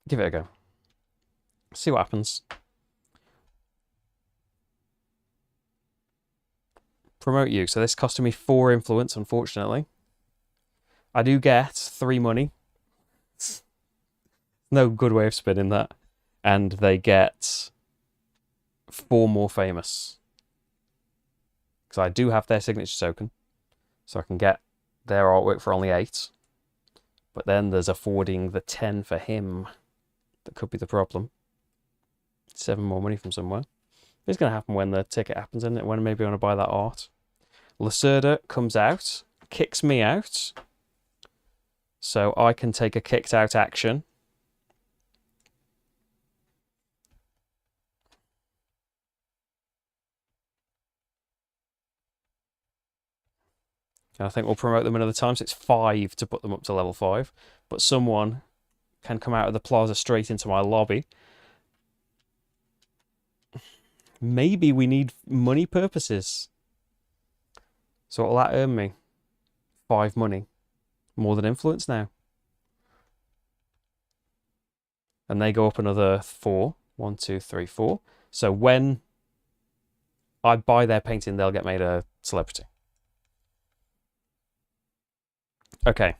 Give it a go. See what happens. Promote you. So this costed me 4 influence, unfortunately. I do get 3 money. No good way of spinning that. And they get 4 more famous. Because I do have their signature token. So I can get their artwork for only 8. But then there's affording the 10 for him. That could be the problem. 7 more money from somewhere. It's going to happen when the ticket happens, isn't it? When maybe I want to buy that art. Lacerda comes out, kicks me out. So I can take a kicked out action. And I think we'll promote them another time. So it's 5 to put them up to level 5. But someone can come out of the plaza straight into my lobby. Maybe we need money purposes. So what will that earn me? 5 money. More than influence now. And they go up another 4. 1, 2, 3, 4. So when I buy their painting, they'll get made a celebrity. Okay.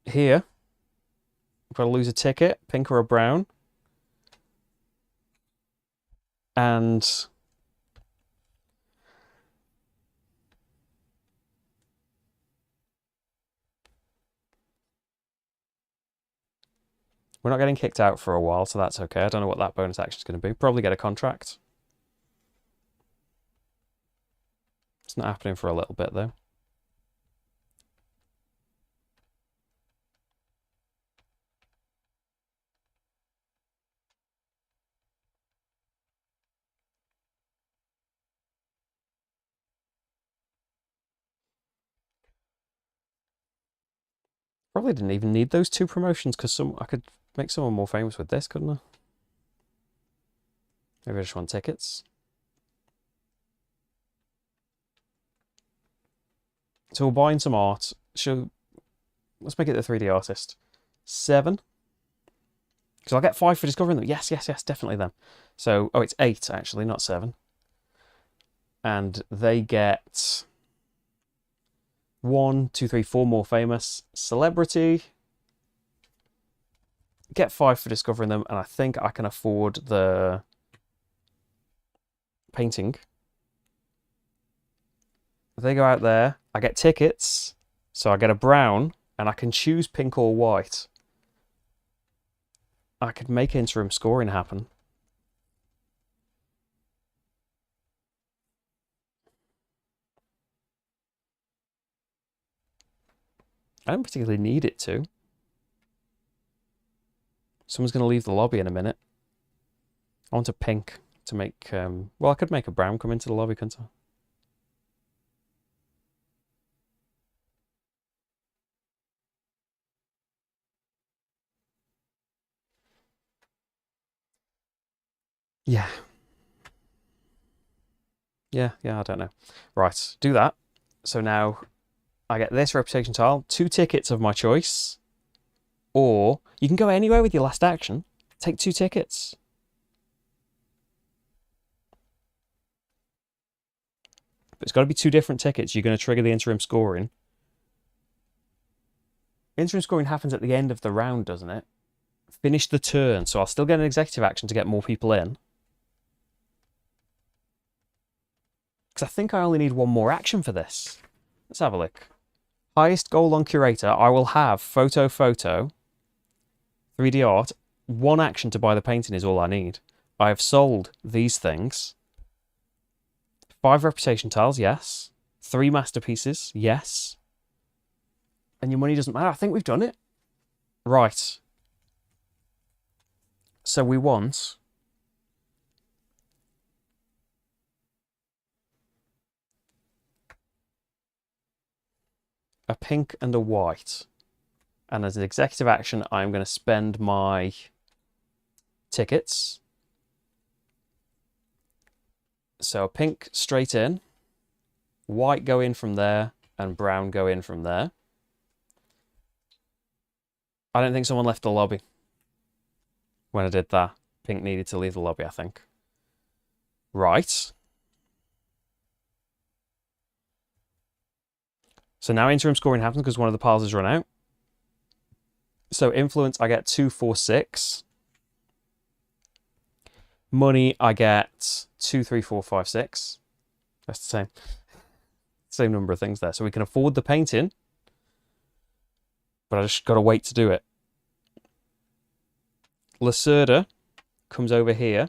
Here, I've got to lose a ticket, pink or a brown. And we're not getting kicked out for a while, so that's okay. I don't know what that bonus action is going to be. Probably get a contract. It's not happening for a little bit, though. Probably didn't even need those 2 promotions because I could make someone more famous with this, couldn't I? Maybe I just want tickets. So we're buying some art. Let's make it the 3D artist. 7. Because I'll get 5 for discovering them. Yes, yes, yes, definitely them. So, oh, it's 8 actually, not 7. And they get 1, 2, 3, 4 more famous. Celebrity. Get 5 for discovering them, and I think I can afford the painting. If they go out there, I get tickets, so I get a brown, and I can choose pink or white. I could make interim scoring happen. I don't particularly need it to. Someone's going to leave the lobby in a minute. I want a pink to make... well, I could make a brown come into the lobby, couldn't I? Yeah. Yeah, I don't know. Right, do that. So now I get this reputation tile, 2 tickets of my choice, or you can go anywhere with your last action. Take 2 tickets. But it's got to be 2 different tickets. You're going to trigger the interim scoring. Interim scoring happens at the end of the round, doesn't it? Finish the turn. So I'll still get an executive action to get more people in. Because I think I only need 1 more action for this. Let's have a look. Highest goal on curator. I will have photo, 3D art. 1 action to buy the painting is all I need. I have sold these things. 5 reputation tiles, yes. 3 masterpieces, yes. And your money doesn't matter. I think we've done it. Right. So we want a pink and a white. And as an executive action, I'm going to spend my tickets. So pink straight in, white go in from there, and brown go in from there. I don't think someone left the lobby when I did that. Pink needed to leave the lobby, I think. Right. So now interim scoring happens because one of the piles has run out. So influence, I get 2, 4, 6. Money, I get 2, 3, 4, 5, 6. That's the same number of things there. So we can afford the painting, but I just got to wait to do it. Lacerda comes over here,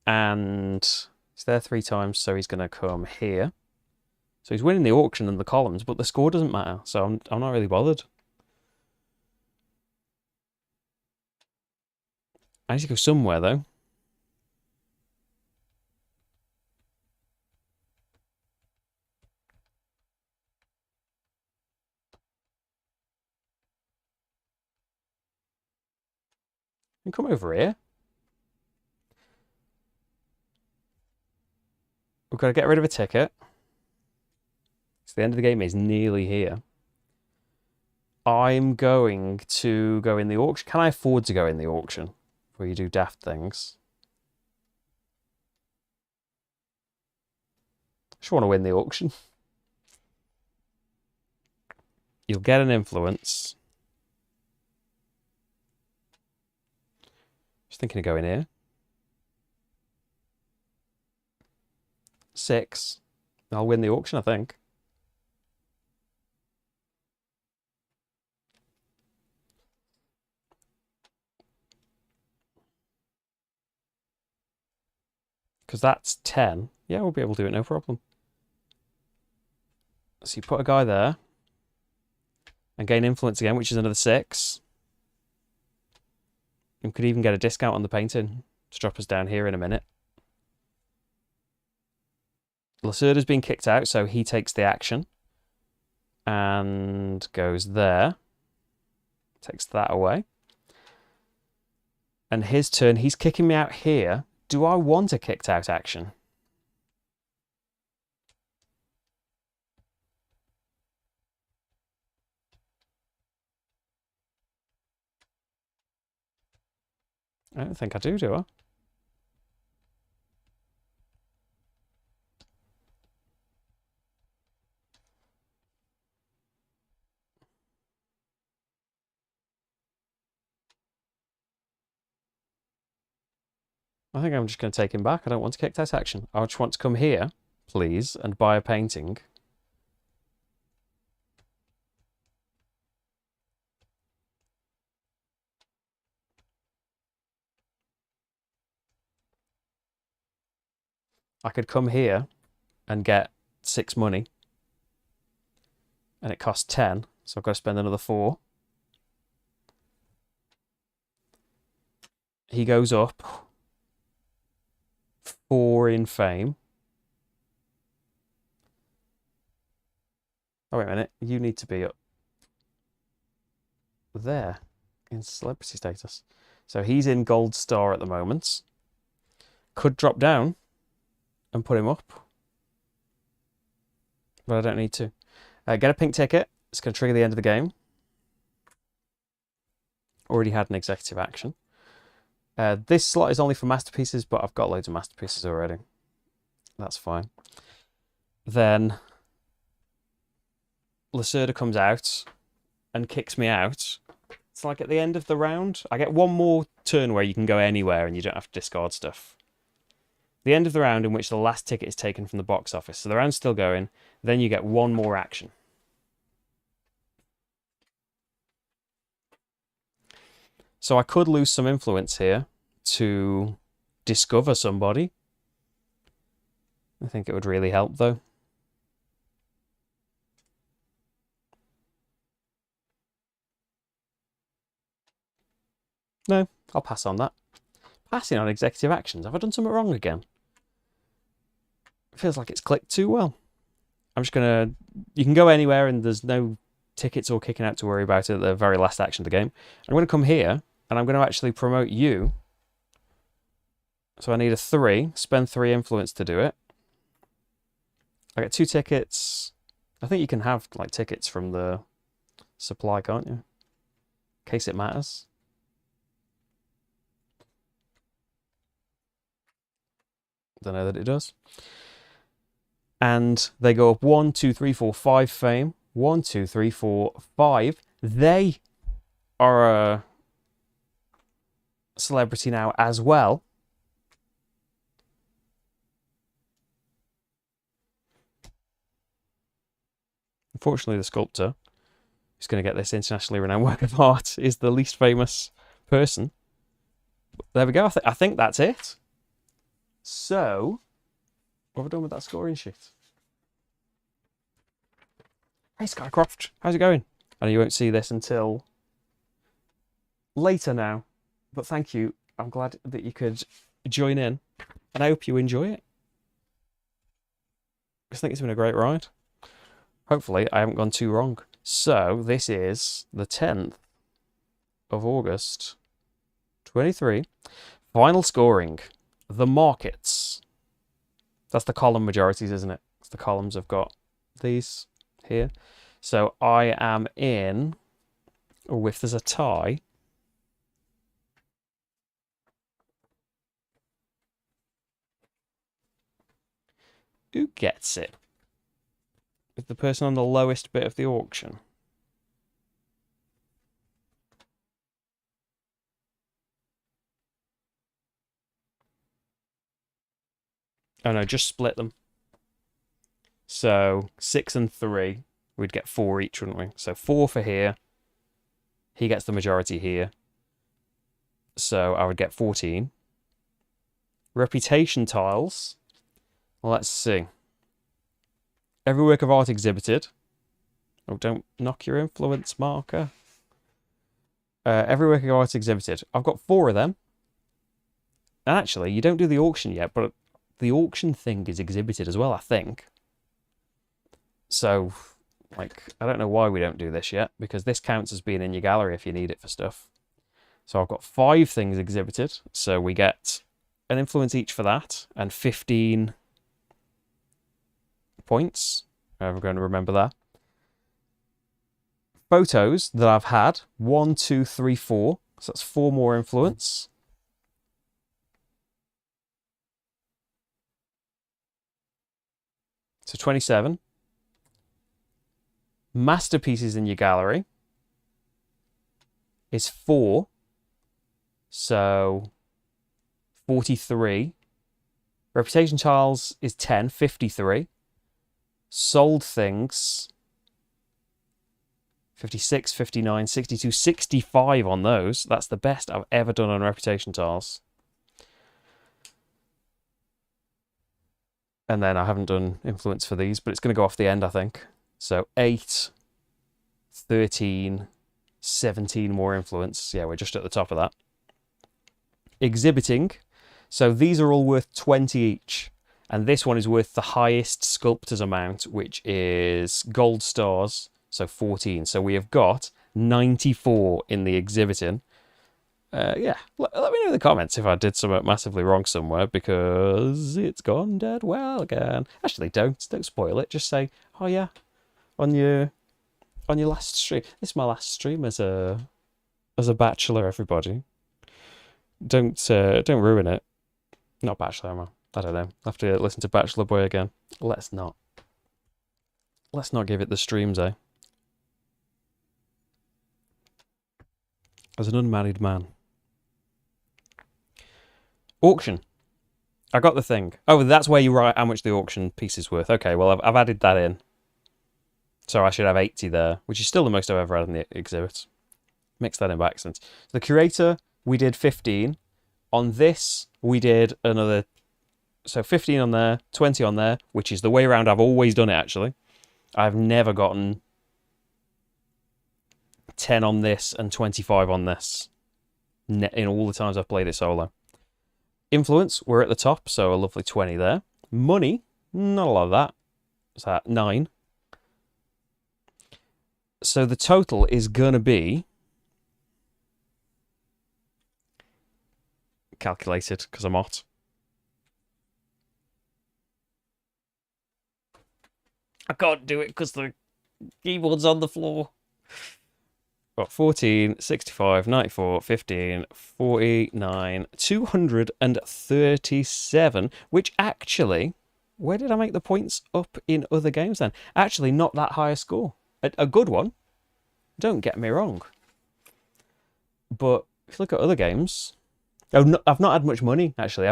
and he's there 3 times, so he's going to come here. So he's winning the auction and the columns, but the score doesn't matter, so I'm not really bothered. I need to go somewhere, though. And come over here. We've got to get rid of a ticket. So the end of the game is nearly here. I'm going to go in the auction. Can I afford to go in the auction where you do daft things? I just want to win the auction. You'll get an influence. Just thinking of going here. 6. I'll win the auction, I think. Because that's 10. Yeah, we'll be able to do it, no problem. So you put a guy there. And gain influence again, which is another 6. You could even get a discount on the painting to drop us down here in a minute. Lacerda's been kicked out, so he takes the action. And goes there. Takes that away. And his turn, he's kicking me out here. Do I want a kicked out action? I don't think I do I? I think I'm just going to take him back. I don't want to kick that action. I just want to come here, please, and buy a painting. I could come here and get 6 money. And it costs 10, so I've got to spend another 4. He goes up 4 in fame. Oh, wait a minute. You need to be up there in celebrity status. So he's in gold star at the moment. Could drop down and put him up. But I don't need to. Get a pink ticket. It's going to trigger the end of the game. Already had an executive action. This slot is only for masterpieces, but I've got loads of masterpieces already. That's fine. then Lacerda comes out and kicks me out. It's like at the end of the round, I get one more turn where you can go anywhere and you don't have to discard stuff. The end of the round in which the last ticket is taken from the box office. So the round's still going, then you get one more action. So I could lose some influence here to discover somebody. I think it would really help, though. No, I'll pass on that. Passing on executive actions. Have I done something wrong again? It feels like it's clicked too well. I'm just going to... You can go anywhere and there's no tickets or kicking out to worry about at the very last action of the game. I'm going to come here and I'm going to actually promote you. So I need a 3. Spend 3 influence to do it. I get 2 tickets. I think you can have like tickets from the supply, can't you? In case it matters. Don't know that it does. And they go up 1, 2, 3, 4, 5 fame. 1, 2, 3, 4, 5. They are a celebrity now as well. Unfortunately, the sculptor who's going to get this internationally renowned work of art is the least famous person. But there we go. I think that's it. So, what have I done with that scoring sheet? Hey, Skycroft, how's it going? I know you won't see this until later now, but thank you. I'm glad that you could join in, and I hope you enjoy it. I think it's been a great ride. Hopefully, I haven't gone too wrong. So, this is the 10th of August, 23. Final scoring. The markets. That's the column majorities, isn't it? It's the columns have got these here. So I am in, or if there's a tie, who gets it? With the person on the lowest bit of the auction. Oh no, just split them. So 6 and 3, we'd get 4 each, wouldn't we? So 4 for here. He gets the majority here. So I would get 14. Reputation tiles. Let's see. Every work of art exhibited. Oh, don't knock your influence marker. Every work of art exhibited. I've got 4 of them. And actually, you don't do the auction yet, but the auction thing is exhibited as well, I think. So, like, I don't know why we don't do this yet, because this counts as being in your gallery if you need it for stuff. So I've got 5 things exhibited, so we get an influence each for that, and 15 points. I'm going to remember that. Photos that I've had, 1, 2, 3, 4. So that's 4 more influence. So 27. Masterpieces in your gallery is 4. So 43. Reputation tiles is 10, 53. Sold things, 56, 59, 62, 65 on those. That's the best I've ever done on reputation tiles. And then I haven't done influence for these, but it's going to go off the end, I think. So 8, 13, 17 more influence. Yeah, we're just at the top of that. Exhibiting. So these are all worth 20 each. And this one is worth the highest sculptor's amount, which is gold stars, so 14. So we have got 94 in the exhibiting. Yeah, let me know in the comments if I did something massively wrong somewhere, because it's gone dead well again. Actually, don't spoil it. Just say, oh yeah, on your last stream. This is my last stream as a bachelor, everybody. Don't ruin it. Not bachelor, am I? I don't know. I have to listen to Bachelor Boy again. Let's not. Let's not give it the streams, eh? As an unmarried man. Auction. I got the thing. Oh, that's where you write how much the auction piece is worth. Okay, well, I've added that in. So I should have 80 there, which is still the most I've ever had in the exhibit. Mix that in by accident. The curator, we did 15. On this, we did another... So 15 on there, 20 on there, which is the way around I've always done it, actually. I've never gotten 10 on this and 25 on this in all the times I've played it solo. Influence, we're at the top, so a lovely 20 there. Money, not a lot of that. What's that? 9. So the total is going to be... calculated, because I'm hot. I can't do it because the keyboard's on the floor. Got 14, 65, 94, 15, 49, 237, which actually, where did I make the points up in other games then? Actually, not that high a score. A good one, don't get me wrong. But if you look at other games, I've not had much money, actually.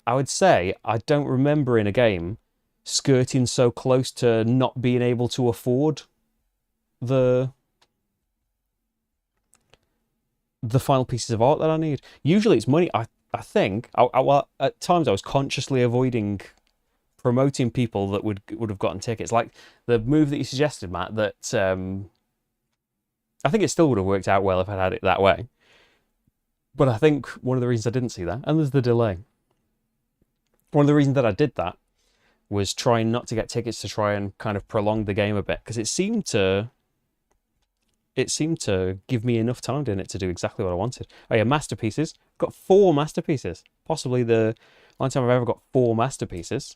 I would say I don't remember in a game skirting so close to not being able to afford the final pieces of art that I need. Usually it's money. I think well, at times I was consciously avoiding promoting people that would have gotten tickets. Like the move that you suggested, Matt, that I think it still would have worked out well if I'd had it that way. But I think one of the reasons I didn't see that, and there's the delay. One of the reasons that I did that was trying not to get tickets to try and kind of prolong the game a bit, because it seemed to give me enough time, didn't it, to do exactly what I wanted. Oh yeah, masterpieces. Got 4 masterpieces. Possibly the only time I've ever got 4 masterpieces.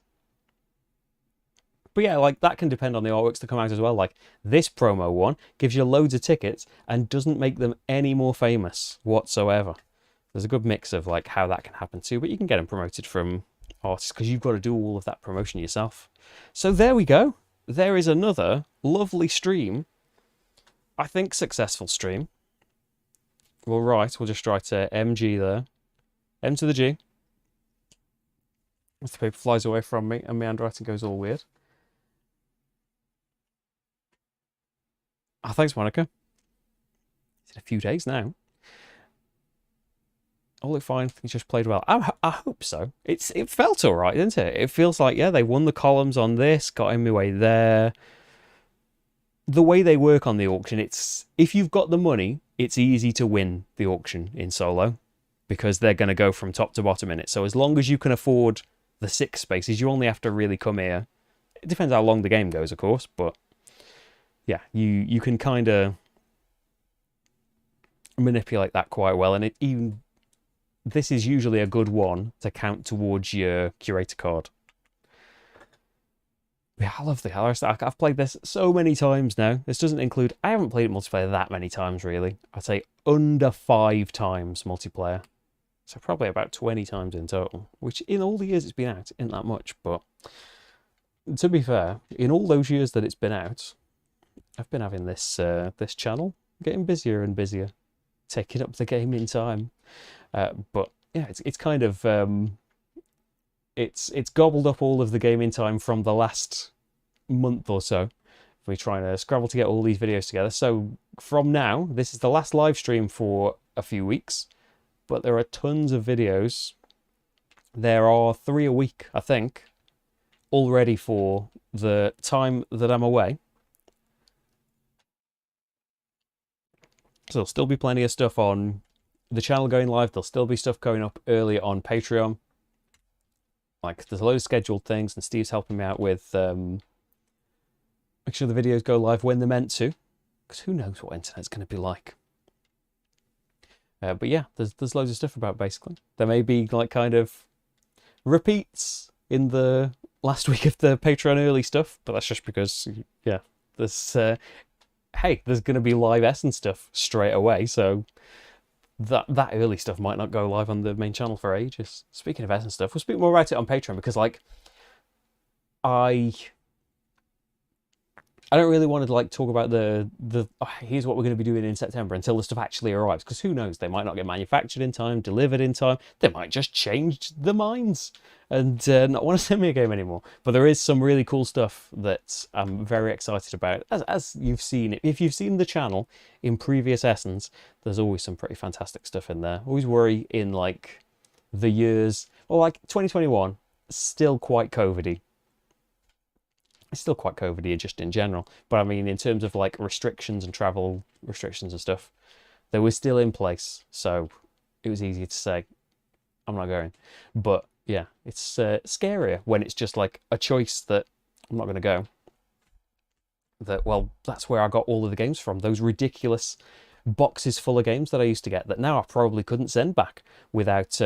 But yeah, like that can depend on the artworks that come out as well. Like this promo one gives you loads of tickets and doesn't make them any more famous whatsoever. There's a good mix of like how that can happen too, but you can get them promoted from artists because you've got to do all of that promotion yourself. So there we go. There is another lovely stream. I think successful stream. We'll just write MG there. M to the G. As the paper flies away from me and my handwriting goes all weird. Oh, thanks, Monica. It's in a few days now. All looked fine. Things just played well. I hope so. It felt all right, didn't it? It feels like, yeah, they won the columns on this, got in my way there. The way they work on the auction, it's if you've got the money, it's easy to win the auction in solo because they're going to go from top to bottom in it. So as long as you can afford the 6 spaces, you only have to really come here. It depends how long the game goes, of course, but yeah, you can kind of manipulate that quite well, and this is usually a good one to count towards your curator card. Yeah, I love the Gallerist. I've played this so many times now. This doesn't include... I haven't played multiplayer that many times, really. I'd say under 5 times multiplayer. So probably about 20 times in total, which in all the years it's been out isn't that much. But to be fair, in all those years that it's been out, I've been having this this channel getting busier and busier, taking up the game in time. But yeah, it's kind of it's gobbled up all of the gaming time from the last month or so. We're trying to scrabble to get all these videos together. So from now, this is the last live stream for a few weeks, but there are tons of videos. There are 3 a week, I think, already for the time that I'm away. So there'll still be plenty of stuff on the channel going live. There'll still be stuff going up early on Patreon. Like, there's a load of scheduled things, and Steve's helping me out with make sure the videos go live when they're meant to, because who knows what internet's going to be like. But yeah, there's loads of stuff about, basically. There may be, like, kind of repeats in the last week of the Patreon early stuff, but that's just because, yeah, there's... hey, there's going to be live Essen stuff straight away, so that early stuff might not go live on the main channel for ages. Speaking of Essen stuff, we'll speak more about it on Patreon, because, like, I I don't really want to like talk about here's what we're going to be doing in September until the stuff actually arrives, because who knows, they might not get manufactured in time, delivered in time, they might just change their minds and not want to send me a game anymore. But there is some really cool stuff that I'm very excited about, as you've seen it. If you've seen the channel in previous Essence, there's always some pretty fantastic stuff in there. Always worry in like the years, or like 2021, still quite COVID-y. It's still quite COVID-y just in general. But I mean, in terms of like restrictions and travel restrictions and stuff, they were still in place. So it was easier to say, I'm not going. But yeah, it's scarier when it's just like a choice that I'm not going to go. That, well, that's where I got all of the games from. Those ridiculous boxes full of games that I used to get that now I probably couldn't send back without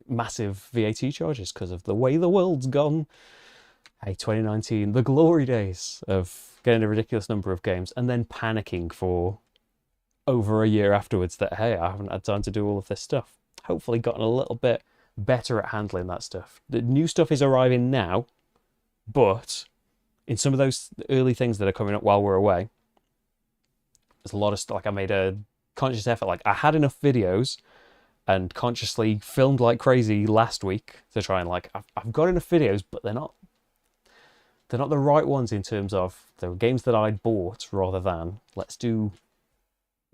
massive VAT charges because of the way the world's gone. Hey, 2019, the glory days of getting a ridiculous number of games and then panicking for over a year afterwards that, hey, I haven't had time to do all of this stuff. Hopefully gotten a little bit better at handling that stuff. The new stuff is arriving now, but in some of those early things that are coming up while we're away, there's a lot of stuff. Like, I made a conscious effort. Like, I had enough videos and consciously filmed like crazy last week to try and like, I've got enough videos, but they're not the right ones in terms of they were games that I'd bought rather than let's do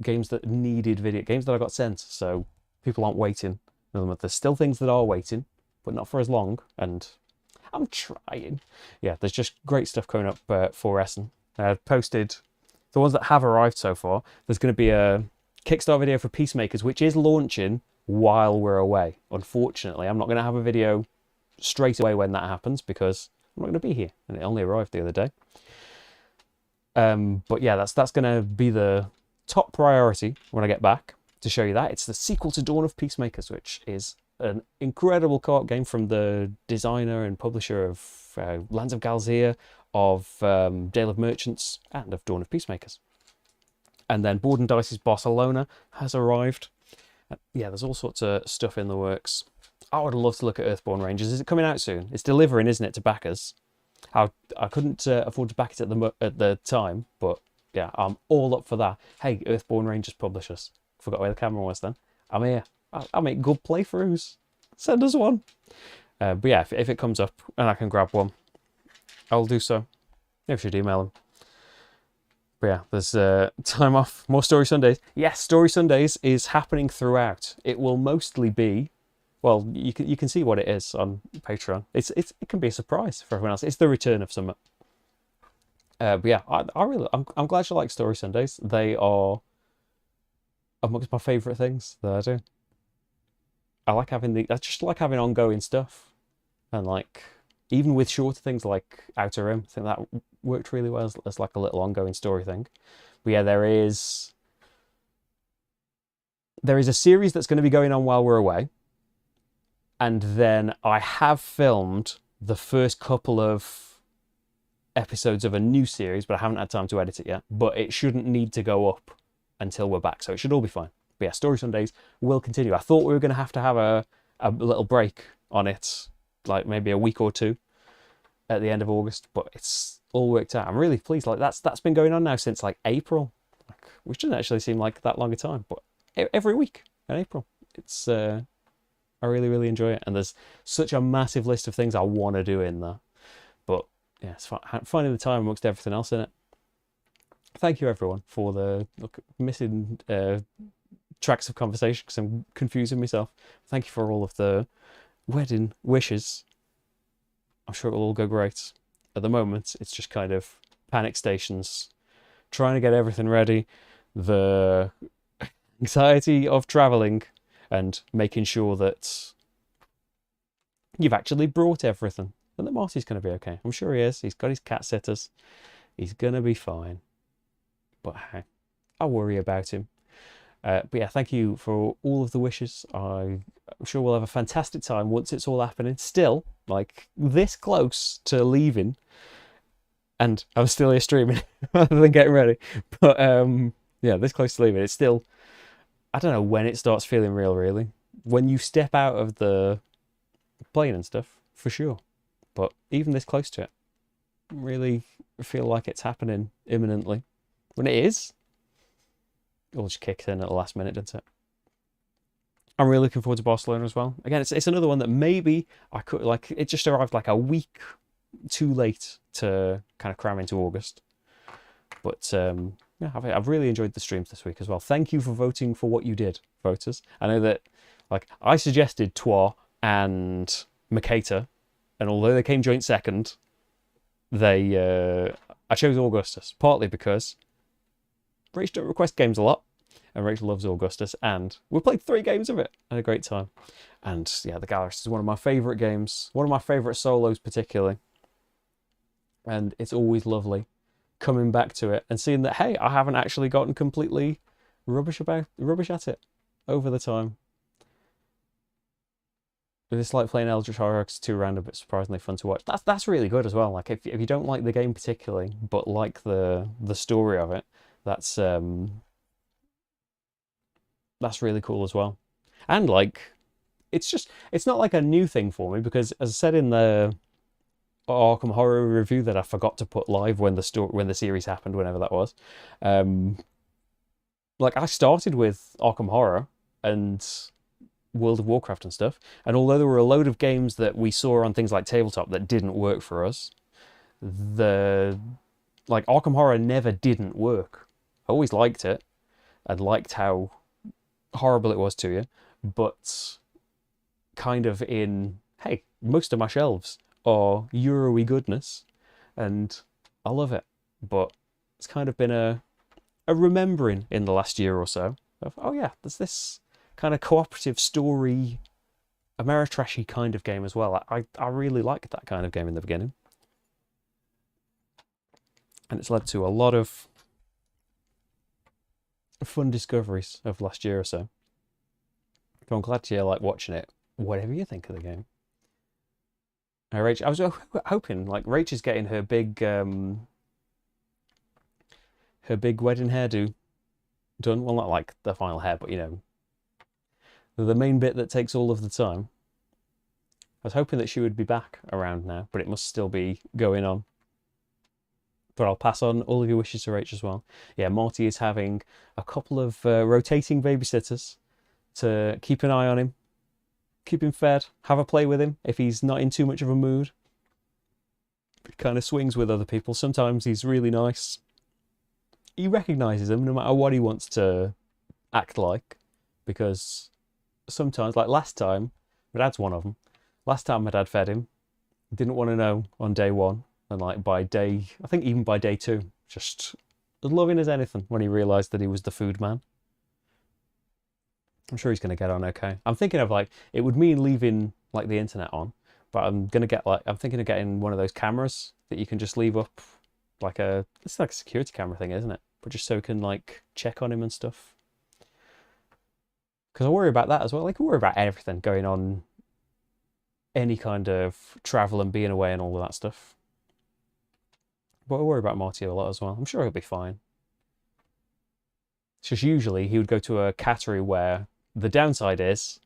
games that needed video, games that I got sent, so people aren't waiting. There's still things that are waiting, but not for as long, and I'm trying. Yeah, there's just great stuff coming up for Essen. I've posted the ones that have arrived so far. There's going to be a Kickstarter video for Peacemakers, which is launching while we're away. Unfortunately, I'm not going to have a video straight away when that happens because I'm not going to be here, and it only arrived the other day. But yeah, that's going to be the top priority when I get back to show you that. It's the sequel to Dawn of Peacemakers, which is an incredible co-op game from the designer and publisher of Lands of Galzir, of Dale of Merchants, and of Dawn of Peacemakers. And then Board and Dice's Barcelona has arrived. Yeah, there's all sorts of stuff in the works. I would love to look at Earthborn Rangers. Is it coming out soon? It's delivering, isn't it, to backers? I couldn't afford to back it at the time, but yeah, I'm all up for that. Hey, Earthborn Rangers publishers. Forgot where the camera was then. I'm here. I make good playthroughs. Send us one. But yeah, if it comes up and I can grab one, I'll do so. Maybe I should email them. But yeah, there's time off. More Story Sundays. Yes, Story Sundays is happening throughout. It will mostly be, well, you can see what it is on Patreon. It can be a surprise for everyone else. It's the return of summer. But yeah, I'm glad you like Story Sundays. They are amongst my favourite things that I do. I just like having ongoing stuff, and like even with shorter things like Outer Rim, I think that worked really well as like a little ongoing story thing. But yeah, there is a series that's going to be going on while we're away, and then I have filmed the first couple of episodes of a new series, but I haven't had time to edit it yet. But it shouldn't need to go up until we're back, so it should all be fine. But yeah, Story Sundays will continue. I thought we were going to have a little break on it, like maybe a week or two at the end of August, but it's all worked out. I'm really pleased. Like that's been going on now since like April, which doesn't actually seem like that long a time, but every week in April. It's I really, really enjoy it, and there's such a massive list of things I want to do in there. But yeah, it's finding the time amongst everything else in it. Thank you everyone for the missing tracks of conversation because I'm confusing myself. Thank you for all of the wedding wishes. I'm sure it'll all go great. At the moment, it's just kind of panic stations, trying to get everything ready, the anxiety of traveling, and making sure that you've actually brought everything. And that Marty's going to be okay. I'm sure he is. He's got his cat sitters. He's going to be fine. But hey, I'll worry about him. But yeah, thank you for all of the wishes. I'm sure we'll have a fantastic time once it's all happening. Still, like, this close to leaving. And I'm still here streaming rather than getting ready. But yeah, this close to leaving. It's still, I don't know when it starts feeling real, really. When you step out of the plane and stuff, for sure. But even this close to it, really feel like it's happening imminently. When it is, it all just kicked in at the last minute, didn't it? I'm really looking forward to Barcelona as well. Again, it's another one that maybe I could, like, it just arrived like a week too late to kind of cram into August. But yeah, I've really enjoyed the streams this week as well. Thank you for voting for what you did, voters. I know that, like, I suggested Twa and Makata, and although they came joint second, I chose Augustus, partly because Rach don't request games a lot, and Rachel loves Augustus, and we played 3 games of it. Had a great time. And yeah, the Gallerist is one of my favourite games, one of my favourite solos particularly. And it's always lovely coming back to it and seeing that, hey, I haven't actually gotten completely rubbish at it over the time. It's like playing Eldritch Horror 2 random, but surprisingly fun to watch. That's really good as well. Like if you don't like the game particularly, but like the story of it, that's really cool as well. And like it's not like a new thing for me, because as I said in the Arkham Horror review that I forgot to put live when the series happened, whenever that was, like I started with Arkham Horror and World of Warcraft and stuff, and although there were a load of games that we saw on things like tabletop that didn't work for us, like Arkham Horror never didn't work. I always liked it and liked how horrible it was to you, but kind of in, hey, most of my shelves are Euro-y goodness, and I love it. But it's kind of been a remembering in the last year or so of, oh yeah, there's this kind of cooperative story, Ameritrashy kind of game as well. I really liked that kind of game in the beginning. And it's led to a lot of fun discoveries of last year or so. So I'm glad to like watching it, whatever you think of the game. Rach, I was hoping, like, Rach is getting her big wedding hairdo done. Well, not like the final hair, but you know, the main bit that takes all of the time. I was hoping that she would be back around now, but it must still be going on. But I'll pass on all of your wishes to Rach as well. Yeah, Marty is having a couple of rotating babysitters to keep an eye on him, keep him fed, have a play with him if he's not in too much of a mood. He kind of swings with other people. Sometimes he's really nice. He recognises them no matter what he wants to act like, because sometimes, like last time, my dad's one of them. Last time my dad fed him, didn't want to know on day 1, and like by day, I think even by day 2, just as loving as anything when he realised that he was the food man. I'm sure he's going to get on okay. I'm thinking of, like, it would mean leaving like the internet on, but I'm thinking of getting one of those cameras that you can just leave up, like it's like a security camera thing, isn't it? But just so we can like check on him and stuff. Because I worry about that as well. Like I worry about everything going on, any kind of travel and being away and all of that stuff. But I worry about Marty a lot as well. I'm sure he'll be fine. It's just usually he would go to a cattery where the downside is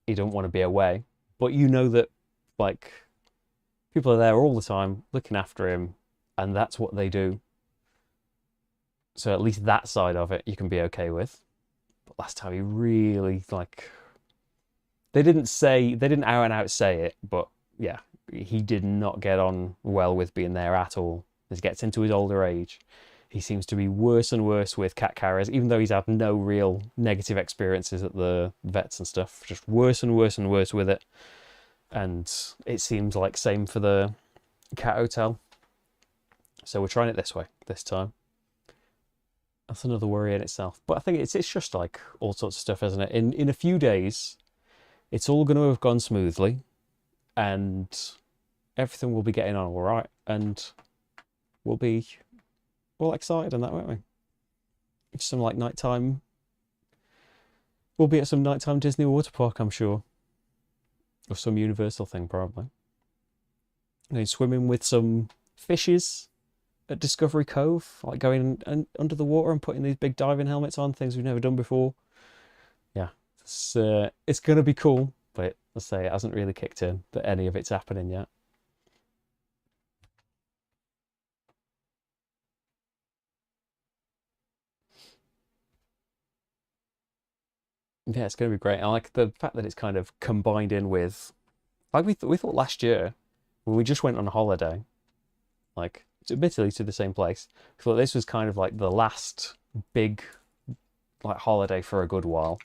he don't want to be away, but you know that like people are there all the time looking after him, and that's what they do. So at least that side of it you can be okay with. But last time he really, like, they didn't out and out say it, but yeah, he did not get on well with being there at all. As he gets into his older age, he seems to be worse and worse with cat carriers, even though he's had no real negative experiences at the vets and stuff. Just worse and worse and worse with it. And it seems like same for the cat hotel. So we're trying it this way, this time. That's another worry in itself. But I think it's just like all sorts of stuff, isn't it? In a few days, it's all going to have gone smoothly, and everything will be getting on all right, and we'll be all excited and that, won't we? It's some like nighttime. We'll be at some nighttime Disney water park, I'm sure, or some Universal thing probably. And swimming with some fishes at Discovery Cove, like going under the water and putting these big diving helmets on, things we've never done before. Yeah, it's going to be cool, but let's say it hasn't really kicked in that any of it's happening yet. Yeah, it's going to be great. I like the fact that it's kind of combined in with, like we thought last year when we just went on holiday, like admittedly to the same place. We thought this was kind of like the last big like holiday for a good while.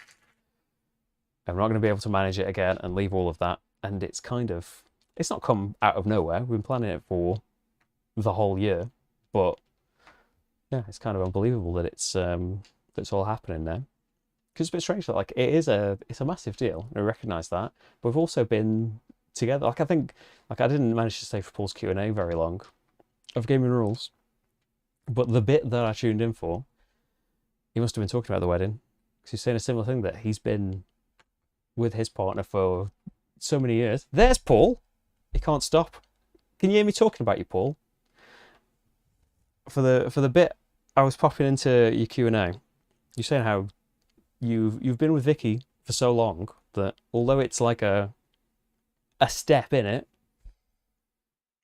And we're not going to be able to manage it again and leave all of that. And it's kind of, it's not come out of nowhere. We've been planning it for the whole year, but yeah, it's kind of unbelievable that it's all happening now. Because it's a bit strange that like it's a massive deal. And I recognise that, but we've also been together. Like I think, like I didn't manage to stay for Paul's Q&A very long of Gaming Rules, but the bit that I tuned in for, he must have been talking about the wedding because he's saying a similar thing that he's been with his partner for so many years. There's Paul. He can't stop. Can you hear me talking about you, Paul? For the bit I was popping into your Q&A, you're saying how you've been with Vicky for so long that although it's like a step in it,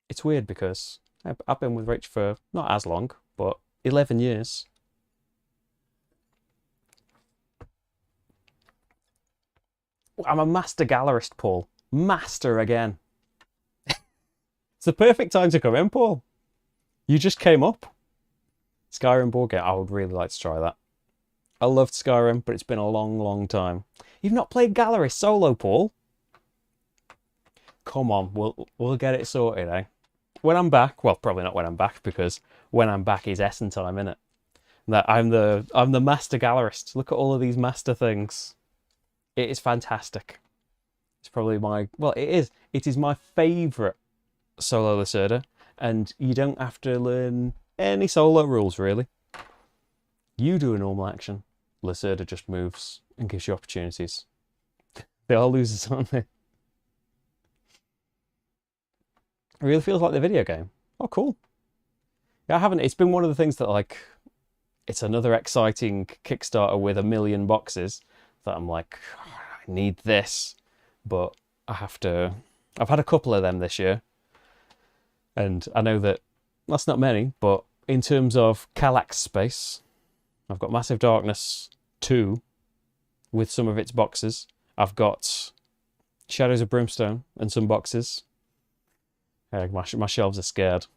it's weird because I've been with Rach for not as long, but 11 years. I'm a Master Gallerist, Paul. Master again. It's the perfect time to come in, Paul. You just came up. Skyrim board game. I would really like to try that. I loved Skyrim, but it's been a long, long time. You've not played Gallerist solo, Paul? Come on, we'll get it sorted, eh? When I'm back, well, probably not when I'm back, because when I'm back is Essen time, innit? That I'm the Master Gallerist. Look at all of these master things. It is fantastic. It's probably it is my favourite solo Lacerda, and you don't have to learn any solo rules, really. You do a normal action. Lacerda just moves and gives you opportunities. They are losers, aren't they? It really feels like the video game. Oh, cool. Yeah, I haven't. It's been one of the things that, like, it's another exciting Kickstarter with a million boxes that I'm like, oh, I need this. But I have to. I've had a couple of them this year. And I know that that's not many, but in terms of Kallax space, I've got Massive Darkness 2 with some of its boxes. I've got Shadows of Brimstone and some boxes. My shelves are scared.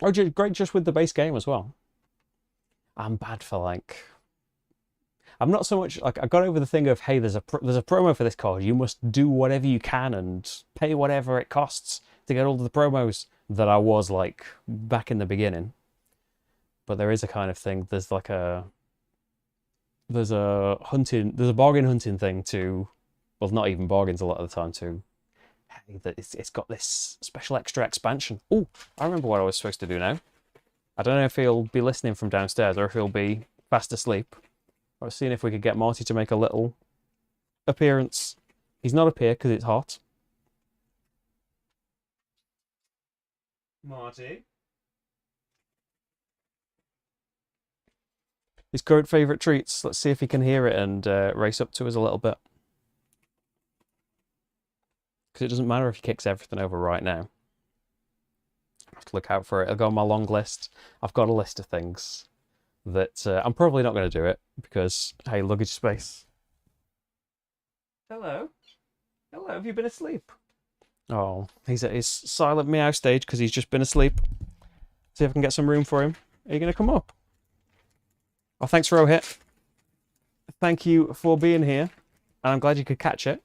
Oh, great just with the base game as well. I'm bad for like... I'm not so much like I got over the thing of, hey, there's a promo for this card. You must do whatever you can and pay whatever it costs to get all of the promos that I was like back in the beginning. But there is a kind of thing. There's a bargain hunting thing to, well, not even bargains a lot of the time to. Hey, that it's got this special extra expansion. Oh, I remember what I was supposed to do now. I don't know if he'll be listening from downstairs or if he'll be fast asleep. I was seeing if we could get Marty to make a little appearance. He's not up here because it's hot. Marty? His current favourite treats. Let's see if he can hear it and race up to us a little bit. Because it doesn't matter if he kicks everything over right now. I have to look out for it. I'll go on my long list. I've got a list of things that I'm probably not going to do it because, hey, luggage space. Hello? Hello, have you been asleep? Oh, he's at his silent meow stage because he's just been asleep. See if I can get some room for him. Are you going to come up? Oh, thanks, Rohit. Thank you for being here. And I'm glad you could catch it.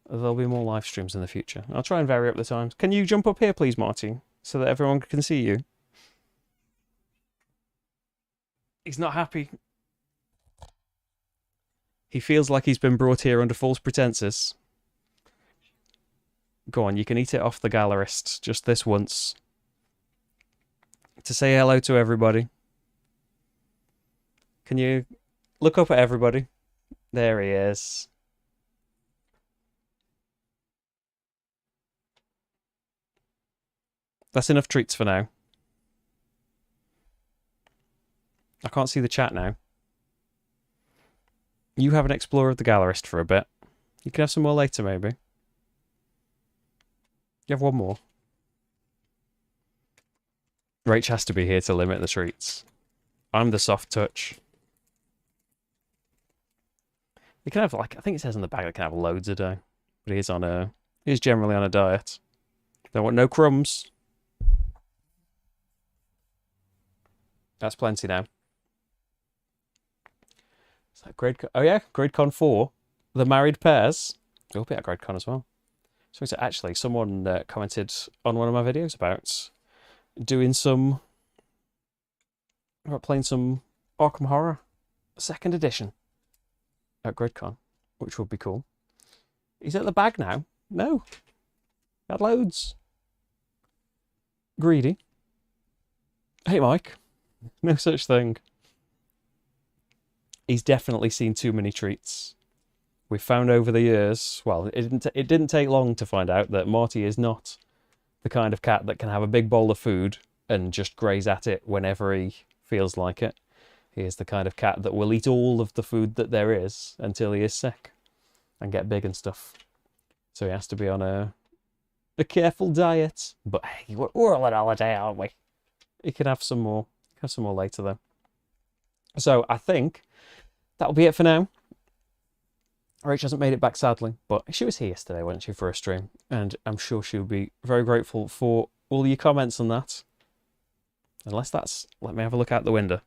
There'll be more live streams in the future. I'll try and vary up the times. Can you jump up here, please, Marty? So that everyone can see you. He's not happy. He feels like he's been brought here under false pretenses. Go on, you can eat it off the Gallerist just this once. To say hello to everybody. Can you look up at everybody? There he is. That's enough treats for now. I can't see the chat now. You have an Explorer of the Gallerist for a bit. You can have some more later, maybe. You have one more. Rach has to be here to limit the treats. I'm the soft touch. He can have, like, I think it says on the bag that can have loads a day. But he's generally on a diet. Don't want no crumbs. That's plenty now. Is that grade? Oh yeah, grade con 4. The married pairs. It'll be at grade con as well. So actually, someone commented on one of my videos about doing some, about playing some Arkham Horror 2nd edition at GridCon, which would be cool. He's at the bag now. No, had loads. Greedy. Hey, Mike. No such thing. He's definitely seen too many treats. We've found over the years, well, it didn't take long to find out that Marty is not the kind of cat that can have a big bowl of food and just graze at it whenever he feels like it. He is the kind of cat that will eat all of the food that there is until he is sick and get big and stuff. So he has to be on a careful diet. But hey, we're all on holiday, aren't we? He can have some more. Have some more later though. So I think that'll be it for now. Rach hasn't made it back, sadly, but she was here yesterday, wasn't she, for a stream? And I'm sure she'll be very grateful for all your comments on that. Unless that's... Let me have a look out the window.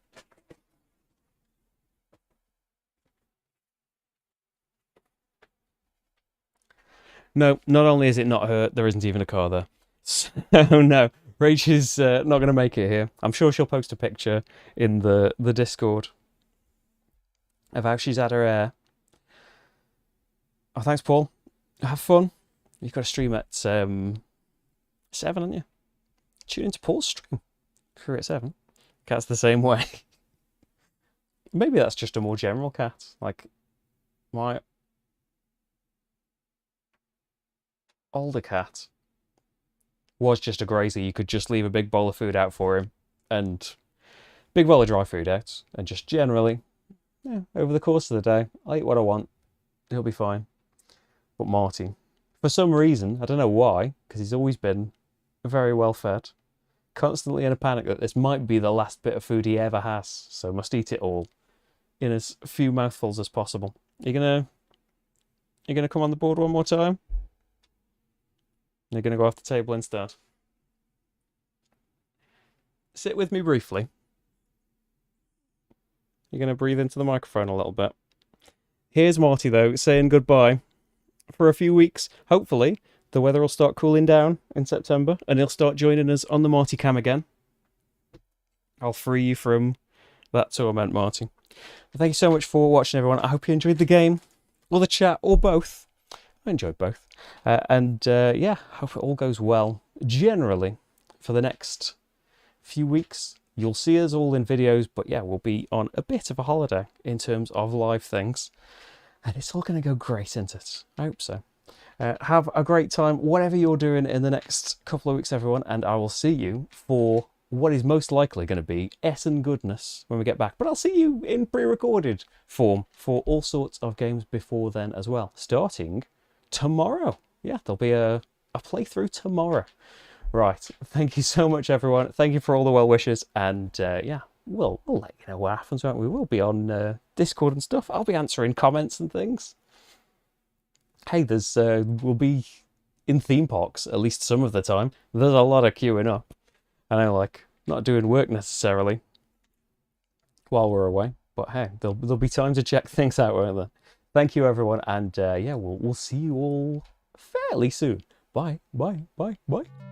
No, not only is it not her, there isn't even a car there. So, no, Rach is not going to make it here. I'm sure she'll post a picture in the Discord of how she's had her hair. Oh, thanks, Paul. Have fun. You've got a stream at 7, haven't you? Tune into Paul's stream. Crew at 7. Cat's the same way. Maybe that's just a more general cat. Like, my older cat was just a grazer. You could just leave a big bowl of food out for him and big bowl of dry food out. And just generally, yeah, over the course of the day, I'll eat what I want. He'll be fine. But Marty, for some reason, I don't know why, because he's always been very well fed, constantly in a panic that this might be the last bit of food he ever has, so must eat it all in as few mouthfuls as possible. You gonna come on the board one more time? You're gonna go off the table instead. Sit with me briefly. You're gonna breathe into the microphone a little bit. Here's Marty though, saying goodbye. For a few weeks, hopefully, the weather will start cooling down in September and he'll start joining us on the Marty Cam again. I'll free you from that torment, Marty. Well, thank you so much for watching, everyone. I hope you enjoyed the game, or the chat, or both. I enjoyed both. Yeah, hope it all goes well. Generally, for the next few weeks, you'll see us all in videos, but yeah, we'll be on a bit of a holiday in terms of live things. And it's all going to go great, isn't it? I hope so. Have a great time, whatever you're doing in the next couple of weeks, everyone. And I will see you for what is most likely going to be Essen goodness when we get back. But I'll see you in pre-recorded form for all sorts of games before then as well. Starting tomorrow. Yeah, there'll be a playthrough tomorrow. Right. Thank you so much, everyone. Thank you for all the well wishes. And yeah. We'll let you know what happens, won't we? We'll be on Discord and stuff. I'll be answering comments and things. Hey, we'll be in theme parks at least some of the time. There's a lot of queuing up. I know, like, not doing work necessarily while we're away. But hey, there'll be time to check things out, won't there? Thank you, everyone. And yeah, we'll see you all fairly soon. Bye, bye, bye, bye.